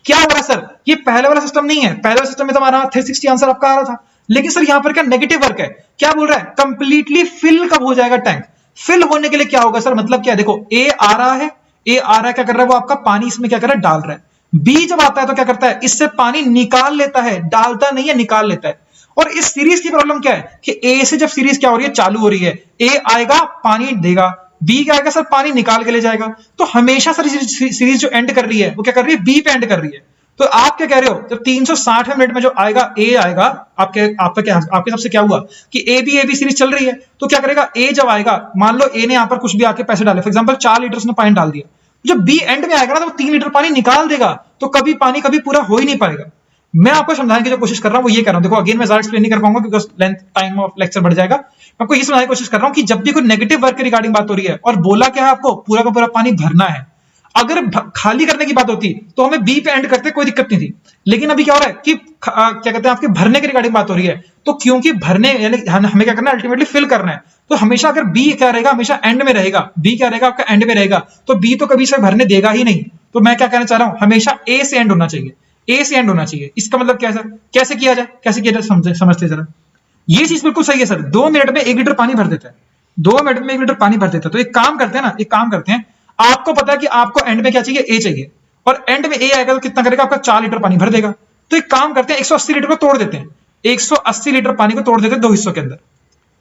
क्या हो रहा है सर, ये पहले वाला सिस्टम नहीं है, पहले वाले सिस्टम में तो हमारा 360 आंसर आपका आ रहा था, लेकिन सर यहां पर क्या नेगेटिव वर्क है, क्या बोल रहा है, कंप्लीटली फिल कब हो जाएगा टैंक। फिल होने के लिए क्या होगा सर, मतलब क्या है, देखो ए आ रहा है, ए आ रहा है, क्या कर रहा है वो आपका पानी इसमें क्या कर रहा है, डाल रहा है। बी जब आता है तो क्या करता है, इससे पानी निकाल लेता है, डालता नहीं है, निकाल लेता है। और इस सीरीज की प्रॉब्लम क्या है कि ए से जब सीरीज क्या हो रही है, चालू हो रही है, ए आएगा पानी देगा, बी क्या आएगा सर, पानी निकाल के ले जाएगा। तो हमेशा सर सीरीज जो एंड कर रही है वो क्या कर रही है, बी पे एंड कर रही है। तो आप क्या कह रहे हो, जब 360 मिनट में जो आएगा ए आएगा, आपका क्या, आपके सबसे क्या हुआ कि ए बी सीरीज चल रही है, तो क्या करेगा, ए जब आएगा, मान लो ए ने यहां पर कुछ भी आके पैसे डाले, फॉर एग्जांपल 4 लीटर उसने पानी डाल दिया, जब बी एंड में आएगा ना तो 3 लीटर पानी निकाल देगा, तो कभी पानी कभी पूरा हो ही नहीं पाएगा। मैं आपको समझाने की जो कोशिश कर रहा हूं वो ये कर रहा हूं, देखो अगेन मैं ज्यादा एक्सप्लेन नहीं कर पाऊंगा because length time of lecture बढ़ जाएगा। मैं आपको ये समझाने की कोशिश कर रहा हूं कि जब भी कोई नेगेटिव वर्क के रिगार्डिंग बात हो रही है और बोला क्या है आपको, पूरा का पूरा पानी भरना है, अगर खाली करने की बात होती तो हमें बी पे एंड करते कोई दिक्कत नहीं थी, लेकिन अभी क्या हो रहा है कि क्या कहते हैं आपके भरने के रिगार्डिंग बात हो रही है, तो क्योंकि भरने यानी हमें क्या करना है, अल्टीमेटली फिल करना है, तो हमेशा अगर बी क्या रहेगा, हमेशा एंड में रहेगा, बी क्या रहेगा आपका एंड में रहेगा, तो बी तो कभी से भरने देगा ही नहीं। तो मैं क्या कहना चाह रहा हूं, हमेशा ए से एंड होना चाहिए, ए से एंड होना चाहिए। इसका मतलब क्या है सर, कैसे किया जाए, कैसे किया जाए, समझते जरा। ये चीज बिल्कुल सही है सर, 2 मिनट में 1 लीटर पानी भर देता है, 2 मिनट में 1 लीटर पानी भर देता है। तो एक काम करते हैं ना, एक काम करते हैं, आपको पता है कि आपको एंड में क्या चाहिए, ए चाहिए, और एंड में ए आएगा तो कितना करेगा, आपका 4 लीटर पानी भर देगा। तो एक काम करते हैं, 180 लीटर को तोड़ देते हैं, 180 लीटर पानी को तोड़ देते हैं 2 हिस्सों के अंदर,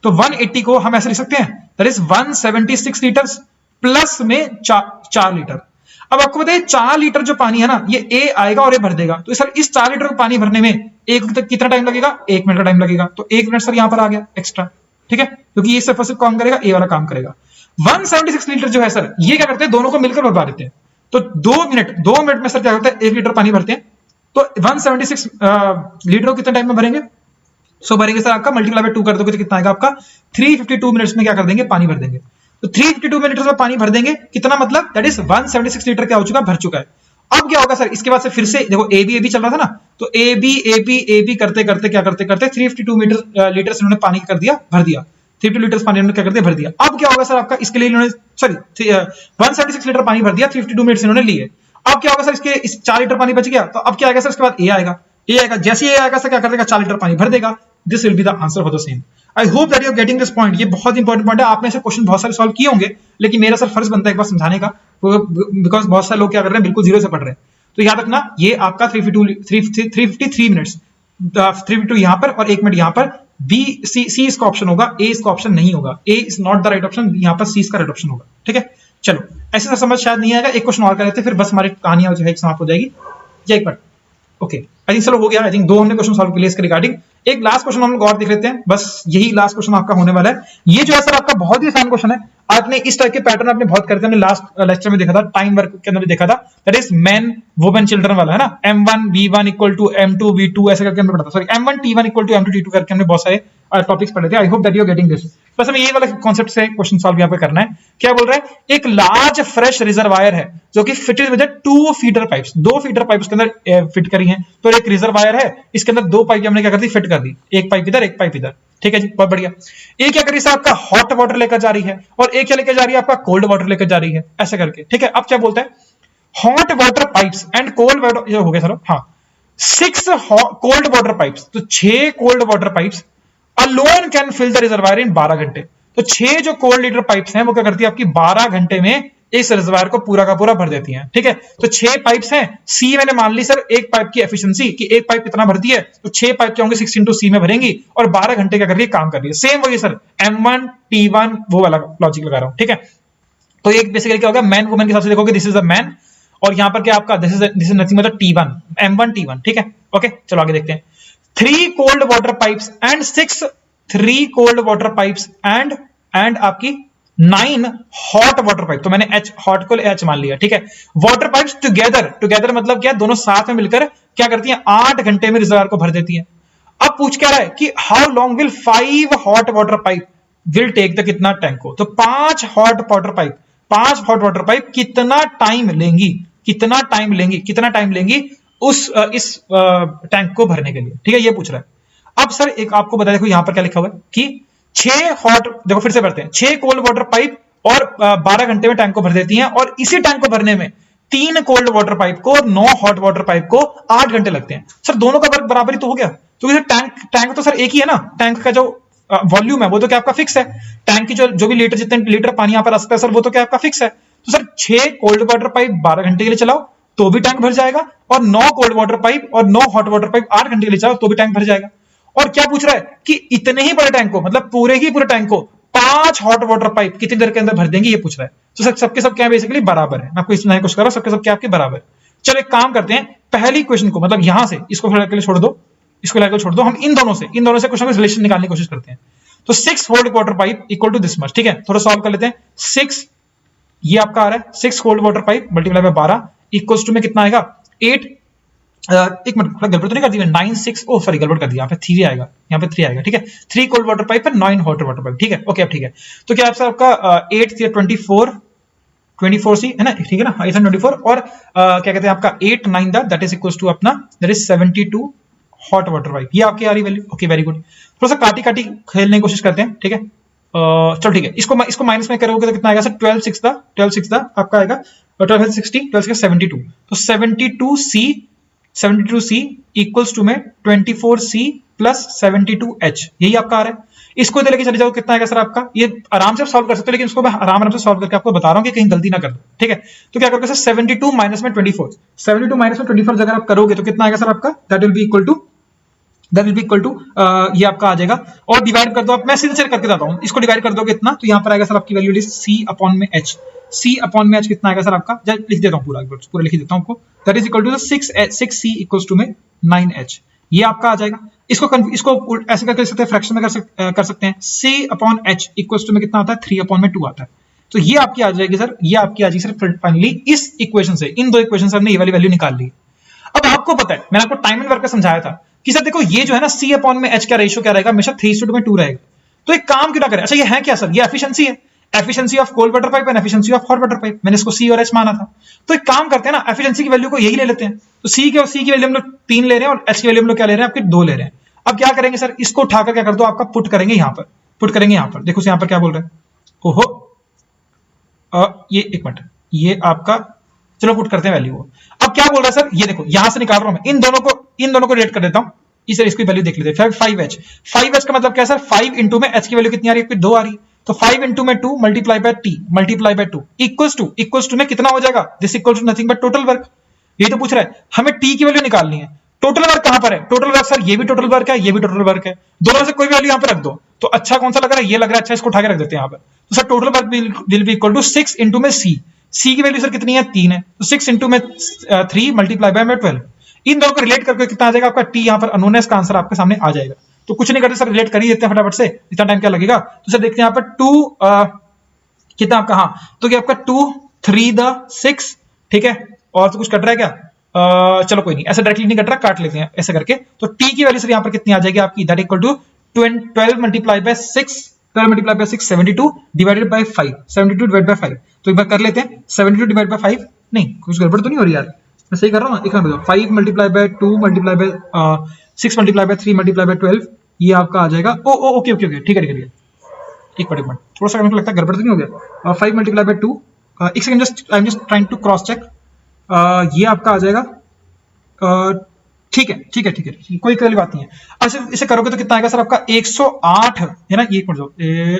तो 180 को हम ऐसे लिख सकते हैं, दैट इज 176 लीटर्स प्लस में 4 लीटर। अब आपको पता है 4 लीटर जो पानी है ना, ये ए आएगा और ए भर देगा, तो सर इस 4 लीटर को पानी भरने में एक कितना टाइम लगेगा, 1 मिनट का टाइम लगेगा, तो 1 मिनट सर यहां पर आ गया एक्स्ट्रा, ठीक है, क्योंकि ये सिर्फ काम करेगा, ए वाला काम करेगा। 176 लीटर जो है सर, ये क्या करते हैं, दोनों को मिलकर भरवा देते हैं, तो 2 मिनट में सर क्या होता है, 1 लीटर पानी भरते हैं, तो 176 लीटर को कितने टाइम में भरेंगे, सो भरेंगे सर आपका मल्टीप्लाई बाय 2 कर दोगे तो कितना आएगा आपका 352 मिनट्स में क्या कर देंगे, पानी भर देंगे। तो 352 मिनट्स में पानी भर देंगे, कितना मतलब, दैट इज 176 लीटर क्या हो चुका, भर चुका है। अब क्या होगा सर, इसके बाद से फिर से देखो ए बी चल रहा था ना, तो ए बी करते करते क्या करते करते 352 लीटर इन्होंने पानी कर दिया, भर दिया, 32 लीटर पानी इन्होंने क्या कर दिया, भर दिया। अब क्या होगा सर आपका, इसके लिए इन्होंने सॉरी 176 लीटर पानी भर दिया, 352 मिनट्स इन्होंने लिए। अब क्या होगा सर, इसके इस 4 लीटर पानी बच गया, तो अब क्या आएगा सर, इसके बाद ए आएगा, जैसे ए आएगा सर क्या कर देगा, 4 लीटर पानी भर देगा। This will be the answer for the same. I hope that you are getting this point. ये बहुत इंपॉर्टेंट पॉइंट है, आपने से क्वेश्चन बहुत सारे सॉल्व किए होंगे, लेकिन मेरा सर फर्ज बनता है एक बार समझाने का, बिकॉज बहुत सारे लोग क्या कर रहे हैं, बिल्कुल जीरो से पढ़ रहे हैं। तो याद रखना, ये आपका 353 मिनट्स, 352 यहां पर और 1 मिनट यहां पर, बी सी इसका ऑप्शन होगा, ए इसका ऑप्शन नहीं होगा, A is not the right option, यहां पर सी इसका राइट ऑप्शन होगा, ठीक है। चलो ऐसे सर समझ शायद नहीं आएगा, एक क्वेश्चन और कर लेते हैं, फिर बस हमारी कहानियां जो है समाप्त हो जाएगी। या एक बार ओके, आई थिंक चलो हो गया, आई थिंक 2 हमने क्वेश्चन सॉल्व कर लिए इसके रिगार्डिंग। एक लास्ट क्वेश्चन हम लोग और देख लेते हैं, बस यही लास्ट क्वेश्चन आपका होने वाला है। ये जो है सर आपका बहुत ही आसान क्वेश्चन है, आपने इस टाइप के पैटर्न आपने बहुत करते हैं, हमने लास्ट लेक्चर में देखा था, टाइम वर्क के अंदर भी देखा था, that is man women children वाला, है ना, M1 V1 equal to M2 V2 ऐसे करके हमने पढ़ा था, sorry M1 T1 equal to M2 T2 करके हमने बहुत सारे टॉपिक्स पढ़े थे। I hope that you are getting this. बस हमें ये वाला कॉन्सेप्ट से क्वेश्चन सॉल्व यहाँ पे करना है। क्या बोल रहा है, एक लार्ज फ्रेश रिजर्वायर है जो कि fitted with 2 feeder pipes, 2 feeder pipe उसके अंदर फिट करी हैं, तो एक रिजर्वायर है, इसके अंदर 2 पाइप हमने क्या कर दी, फिट कर दी, एक पाइप इधर एक पाइप इधर, ठीक है जी, बहुत बढ़िया। एक क्या करी, आपका हॉट वाटर लेकर जा रही है और एक क्या लेकर जा रही है, आपका कोल्ड वाटर लेकर जा रही है, ऐसे करके, ठीक है। अब क्या बोलता है, hot water pipes and cold water, ये हो गया सर, हाँ 6 कोल्ड वाटर पाइप्स, तो 6 cold water pipes alone can fill the reservoir in 12 घंटे। तो 6 जो कोल्ड लीटर पाइप्स हैं वो क्या करती है, आपकी 12 घंटे में इस रिजर्वायर को पूरा का पूरा भर देती हैं, ठीक है। तो 6 पाइप्स हैं, सी मैंने मान ली सर एक पाइप की एफिशिएंसी कि एक पाइप इतना भरती है, तो 6 पाइप क्या होंगे 6 इंटू सी में भरेंगी और 12 घंटे क्या कर रही है, काम कर रही है। सेम वही सर M1 T1 वो वाला लॉजिक लगा रहा हूं, ठीक है। तो एक बेसिकली क्या होगा, मैन वुमेन के हिसाब से देखोगे, दिस इज अ मैन, और यहां पर क्या आपका दिस इज नथिंग मतलब T1 M1 T1, ठीक है। ओके चलो आगे देखते हैं। 3 cold water pipes and 6 3 cold water pipes and आपकी 9 हॉट वाटर पाइप। तो मैंने एच हॉट को एच मान लिया, ठीक है। वाटर पाइप्स टुगेदर मतलब क्या, दोनों साथ में मिलकर क्या करती हैं, 8 घंटे में रिजर्वायर को भर देती हैं। अब पूछ क्या रहा है कि how long will 5 hot water pipe will take the कितना टैंक को। तो 5 हॉट वाटर पाइप कितना टाइम लेंगी उस इस टैंक को भरने के लिए, ठीक है, ये पूछ रहा है। अब सर एक आपको बता, देखो यहां पर क्या लिखा हुआ है कि 6 हॉट, देखो फिर से पढ़ते हैं, 6 कोल्ड वाटर पाइप और 12 घंटे में टैंक को भर देती हैं, और इसी टैंक को भरने में 3 कोल्ड वाटर पाइप को, 9 हॉट वाटर पाइप को 8 घंटे लगते हैं। सर दोनों का वर्क बराबर ही तो हो गया, क्योंकि टैंक तो सर एक ही है ना, टैंक का जो वॉल्यूम है वो तो क्या आपका फिक्स है, टैंक की जो भी लीटर, जितने लीटर पानी यहां पर आ सकता है सर, वो तो क्या आपका फिक्स है। तो सर 6 कोल्ड वाटर पाइप 12 घंटे के लिए चलाओ तो भी टैंक भर जाएगा, और 9 कोल्ड वाटर पाइप और 9 हॉट वाटर पाइप 8 घंटे के लिए चलाओ तो भी टैंक भर जाएगा। और क्या पूछ रहा है कि इतने ही बड़े टैंक को, मतलब पूरे टैंक को 5 हॉट वाटर पाइप कितनी देर के अंदर भर देंगे, ये पूछ रहा है। तो सर सबके सब क्या बेसिकली बराबर है, मैं आपको इसमें कुछ कर रहा हूं, सबके सब क्या आपके बराबर। चलो एक काम करते हैं, पहली क्वेश्चन को मतलब यहां से इसको के लिए छोड़ दो, हम इन दोनों से कुछ ना कुछ रिलेशन निकालने की कोशिश करते हैं। तो 6 cold water pipe equal to this much, ठीक है, थोड़ा सॉल्व कर लेते हैं। 6 ये आपका आ रहा है 6 cold water pipe multiply by 12 equals to में कितना आएगा 8, एक मिनट गड़बड़ तो नहीं कर दी मैं, 9 6 ओ सॉरी गड़बड़ कर दिया, यहाँ पे 3 आएगा, यहाँ पे 3 आएगा, ठीक है। 3 कोल्ड वाटर पाइप पर 9 हॉट वाटर पाइप, ठीक है, ओके अब ठीक है। तो क्या आपका 8 24 सी है ना, ठीक है ना, 24 और क्या कहते हैं आपका 8 9 दैट इज इक्वल्स टू अपना that is 72 hot water pipe, ये आपकी आ रही वैल्यू, ओके वेरी गुड। थोड़ा सा काटी खेलने की कोशिश करते हैं, ठीक है। चलो ठीक है, इसको माइनस में करोगे तो कितना आएगा सर, 12 6 आपका आएगा 12 60 12 72, तो 72 सी इक्वल्स टू में 24 सी प्लस 72 एच, यही आपका आ रहा है। इसको इधर लेके चले जाओ, कितना आएगा सर आपका, ये आराम से सॉल्व कर सकते हो, लेकिन इसको मैं आराम से सॉल्व करके आपको बता रहा हूं कि कहीं गलती ना कर दो, ठीक है। तो क्या करोगे सर 72 माइनस में 24, 72 माइनस में 24 अगर आप करोगे तो कितना आएगा सर आपका, that will be equal to ये आपका आ जाएगा, और डिवाइड कर दो आप, मैं सीधे सीधे करके जाता हूं, इसको डिवाइड कर दोगे इतना, तो यहाँ पर आएगा सर आपकी वैल्यू सी अपॉन में एच, कितना आएगा सर आपका, लिख देता हूं पूरा लिख देता हूं आपको, that is equal to 6 C equals to में 9 एच, ये आपका आ जाएगा। इसको ऐसे करके सकते हैं, फ्रैक्शन में कर सकते हैं, सी अपॉन एच इक्वल्स टू में कितना आता है 3 अपॉन में 2 आता है। तो ये आपकी आ जाएगी सर, फाइनली इस इक्वेशन से, इन दो इक्वेशन से हमने ये वाली वैल्यू निकाल ली। अब आपको पता है, मैंने आपको टाइम एंड वर्क का समझाया था कि सर देखो ये जो है ना सी अपॉन में एच का रेशियो क्या रहेगा, हमेशा 3:2 रहेगा। तो एक काम क्यों ना करें, अच्छा ये है क्या सर, ये एफिशिएंसी है, efficiency of cold water pipe and efficiency of hot water pipe, मैंने इसको सी और एच माना था। तो एक काम करते हैं ना, एफिशिएंसी की वैल्यू को यही ले लेते हैं, तो सी की वैल्यू हम लोग 3 ले रहे हैं और एच की वैल्यू हम लोग क्या ले रहे हैं, आपके 2 ले रहे हैं। अब क्या करेंगे सर, इसको उठाकर क्या कर दो, आपका पुट करेंगे यहाँ पर, देखो यहाँ पर क्या बोल रहे हैं, ओहो ये एक मिनट, ये आपका चलो पुट करते हैं वैल्यू को। अब क्या बोल रहा है सर, ये देखो यहां से निकाल रहा हूं मैं, इन दोनों को रेट कर देता हूं, इसकी वैल्यू देख लेते हैं। 5h का मतलब क्या सर, 5 इंटू में h की वैल्यू कितनी आ रही है, 2 आ रही है, तो 5 इंटू में 2 मल्टीप्लाई बाय 2 इक्वल्स टू में कितना हो जाएगा, this equals to nothing but total work. ये तो पूछ रहा है हमें t की वैल्यू निकालनी है, टोटल वर्क कहां पर है, टोटल वर्क सर ये भी टोटल वर्क है, ये भी टोटल वर्क है, दोनों से कोई वैल्यू यहां पर रख दो, तो अच्छा कौन सा लग रहा है, ये लग रहा है, अच्छा इसको उठा के रख देते हैं यहां पर। तो sir total work will be equal to 6 into में सी की वैल्यू सर कितनी है, 3 है, तो 6 इंटू में 3 मल्टीप्लाई बाय 12, इन दोनों को रिलेट करके कितना आ जाएगा आपका टी, यहां पर अननोन है, इसका आंसर आपके सामने आ जाएगा। तो कुछ नहीं करते सर, रिलेट कर ही देते हैं फटाफट से, इतना टाइम क्या लगेगा। तो सर देखते हैं यहाँ पर 2 कितना आपका, हाँ तो क्या आपका 2 3 द 6, ठीक है, और तो कुछ कट रहा है क्या, चलो कोई नहीं, ऐसा डायरेक्टली नहीं कट रहा, काट लेते हैं ऐसे करके। तो टी की वैल्यू सर यहाँ पर कितनी आ जाएगी आपकी, that equal to 12 multiply by 6 72 divided by 5, 72 divide by 5, तो एक बार कर लेते हैं, 72 डिवाइड बाय 5, नहीं कुछ गड़बड़ तो नहीं हो रही यार, मैं सही कर रहा हूँ ना, एक minute, 5 multiply by 2 multiply by 6 multiply by 3 multiply by 12, ये आपका आ जाएगा, ओके ठीक है, एक मिनट थोड़ा सा मेरे को लगता है गड़बड़ तो नहीं हो गया, 5 मल्टीप्लाई बाय 2, एक second, I am just trying to cross check, ये आपका आ जाएगा, ठीक है, कोई बात नहीं है। अच्छा इसे करोगे तो कितना आएगा सर आपका 108 है ना, ये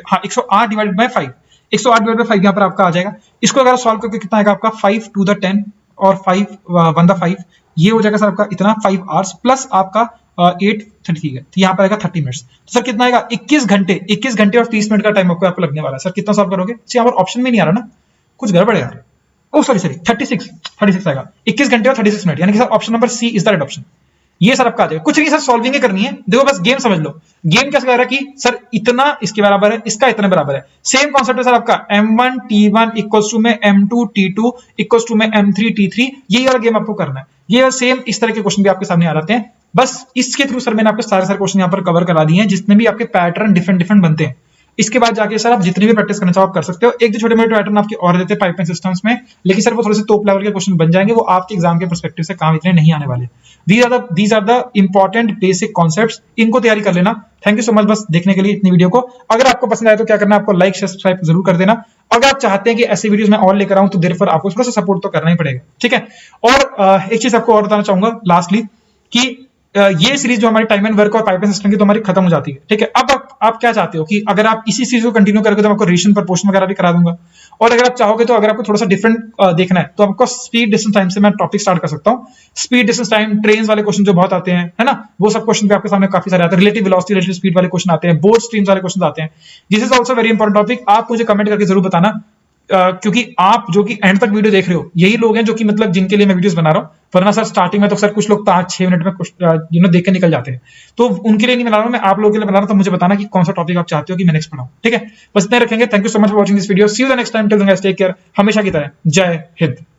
हाँ 108 डिवाइडेड बाय 5, 108 डिवाइडेड बाय 5 यहाँ पर आपका आ जाएगा। इसको अगर सॉल्व करके कितना आएगा आपका 5 to the 10 और 5 1 the 5, ये हो जाएगा सर आपका इतना 5 hours प्लस आपका 8 ठीक है, तो यहाँ पर आएगा 30 मिनट्स। तो सर कितना आएगा 21 घंटे और 30 मिनट का टाइम आपको लगने वाला है। सर कितना सॉल्व करोगे, यहाँ पर ऑप्शन में नहीं आ रहा ना, कुछ गड़बड़ है यार, ओ सॉरी 36 आएगा, 21 घंटे और 36 मिनट, यानी कि sir option number C is the right option. ये सर आपका आ जाएगा। कुछ नहीं सर, सॉल्विंग ही करनी है। देखो बस गेम समझ लो। गेम क्या कह रहा है कि सर इतना इसके बराबर है, इसका इतने बराबर है। सेम कॉन्सेप्ट है सर आपका, m1 t1 इक्वल्स टू में m2 t2 इक्वल्स टू में m3 t3। यही वाला गेम आपको करना है। ये सेम इस तरह के क्वेश्चन भी आपके सामने आ जाते हैं। बस इसके थ्रू सर मैंने आपके सारे क्वेश्चन यहाँ पर कवर करा दिए हैं, जितने भी आपके पैटर्न डिफरेंट डिफरेंट बनते हैं। इसके बाद जाके सर आप जितनी भी प्रैक्टिस करना चाहो आप कर सकते हो। एक जो छोटे मोटे पैटर्न आपके और देते हैं पाइपलाइन सिस्टम्स में, लेकिन सर वो थोड़े से टॉप लेवल के क्वेश्चन बन जाएंगे, वो आपके एग्जाम के पर्सपेक्टिव से काम इतने नहीं आने वाले। These are the important basic concepts, इनको तैयारी कर लेना। थैंक यू सो मच बस देखने के लिए इतनी वीडियो को। अगर आपको पसंद आए तो क्या करना है, आपको लाइक शेयर सब्सक्राइब जरूर कर देना। अगर आप चाहते हैं कि ऐसे वीडियोस मैं और लेकर आऊं तो देयरफॉर आपको थोड़ा सा सपोर्ट तो करना ही पड़ेगा, ठीक है। और एक चीज आपको और बताना चाहूंगा लास्टली कि ये सीरीज जो हमारी टाइम एंड वर्क और पाइपलाइन सिस्टम की तो हमारी खत्म हो जाती है, ठीक है। अब आप क्या चाहते हो कि अगर आप इसी सीरीज को कंटिन्यू करोगे तो मैं आपको रिविजन प्रपोर्शन वगैरह भी करा दूंगा। और अगर आप चाहोगे तो अगर आपको थोड़ा सा डिफरेंट देखना है तो आपको स्पीड डिस्टेंस टाइम से मैं टॉपिक स्टार्ट कर सकता हूँ। स्पीड डिस्टेंस टाइम, ट्रेन वाले क्वेश्चन जो बहुत आते हैं, है ना, वो सब क्वेश्चन भी आपके सामने काफी सारे आते हैं। रिलेटिव वेलोसिटी, रिलेटिव स्पीड वाले क्वेश्चन आते हैं, बोर्ड स्ट्रीम्स वाले क्वेश्चन आते हैं। This is also very important topic. आप मुझे कमेंट करके जरूर बताना, क्योंकि आप जो कि एंड तक वीडियो देख रहे हो यही लोग हैं जो कि मतलब जिनके लिए मैं वीडियोस बना रहा हूँ। वरना सर स्टार्टिंग में तो सर कुछ लोग 5-6 मिनट में देख के निकल जाते हैं, तो उनके लिए नहीं बना रहा हूँ मैं, आप लोगों के लिए बना रहा हूँ। तो मुझे बताना कि कौन सा टॉपिक आप चाहते हो कि मैं नेक्स्ट पढ़ाऊं, ठीक है। बस इतना रखेंगे। Thank you so much for watching this video. See you the next time. Till then guys take care. हमेशा की तरह जय हिंद।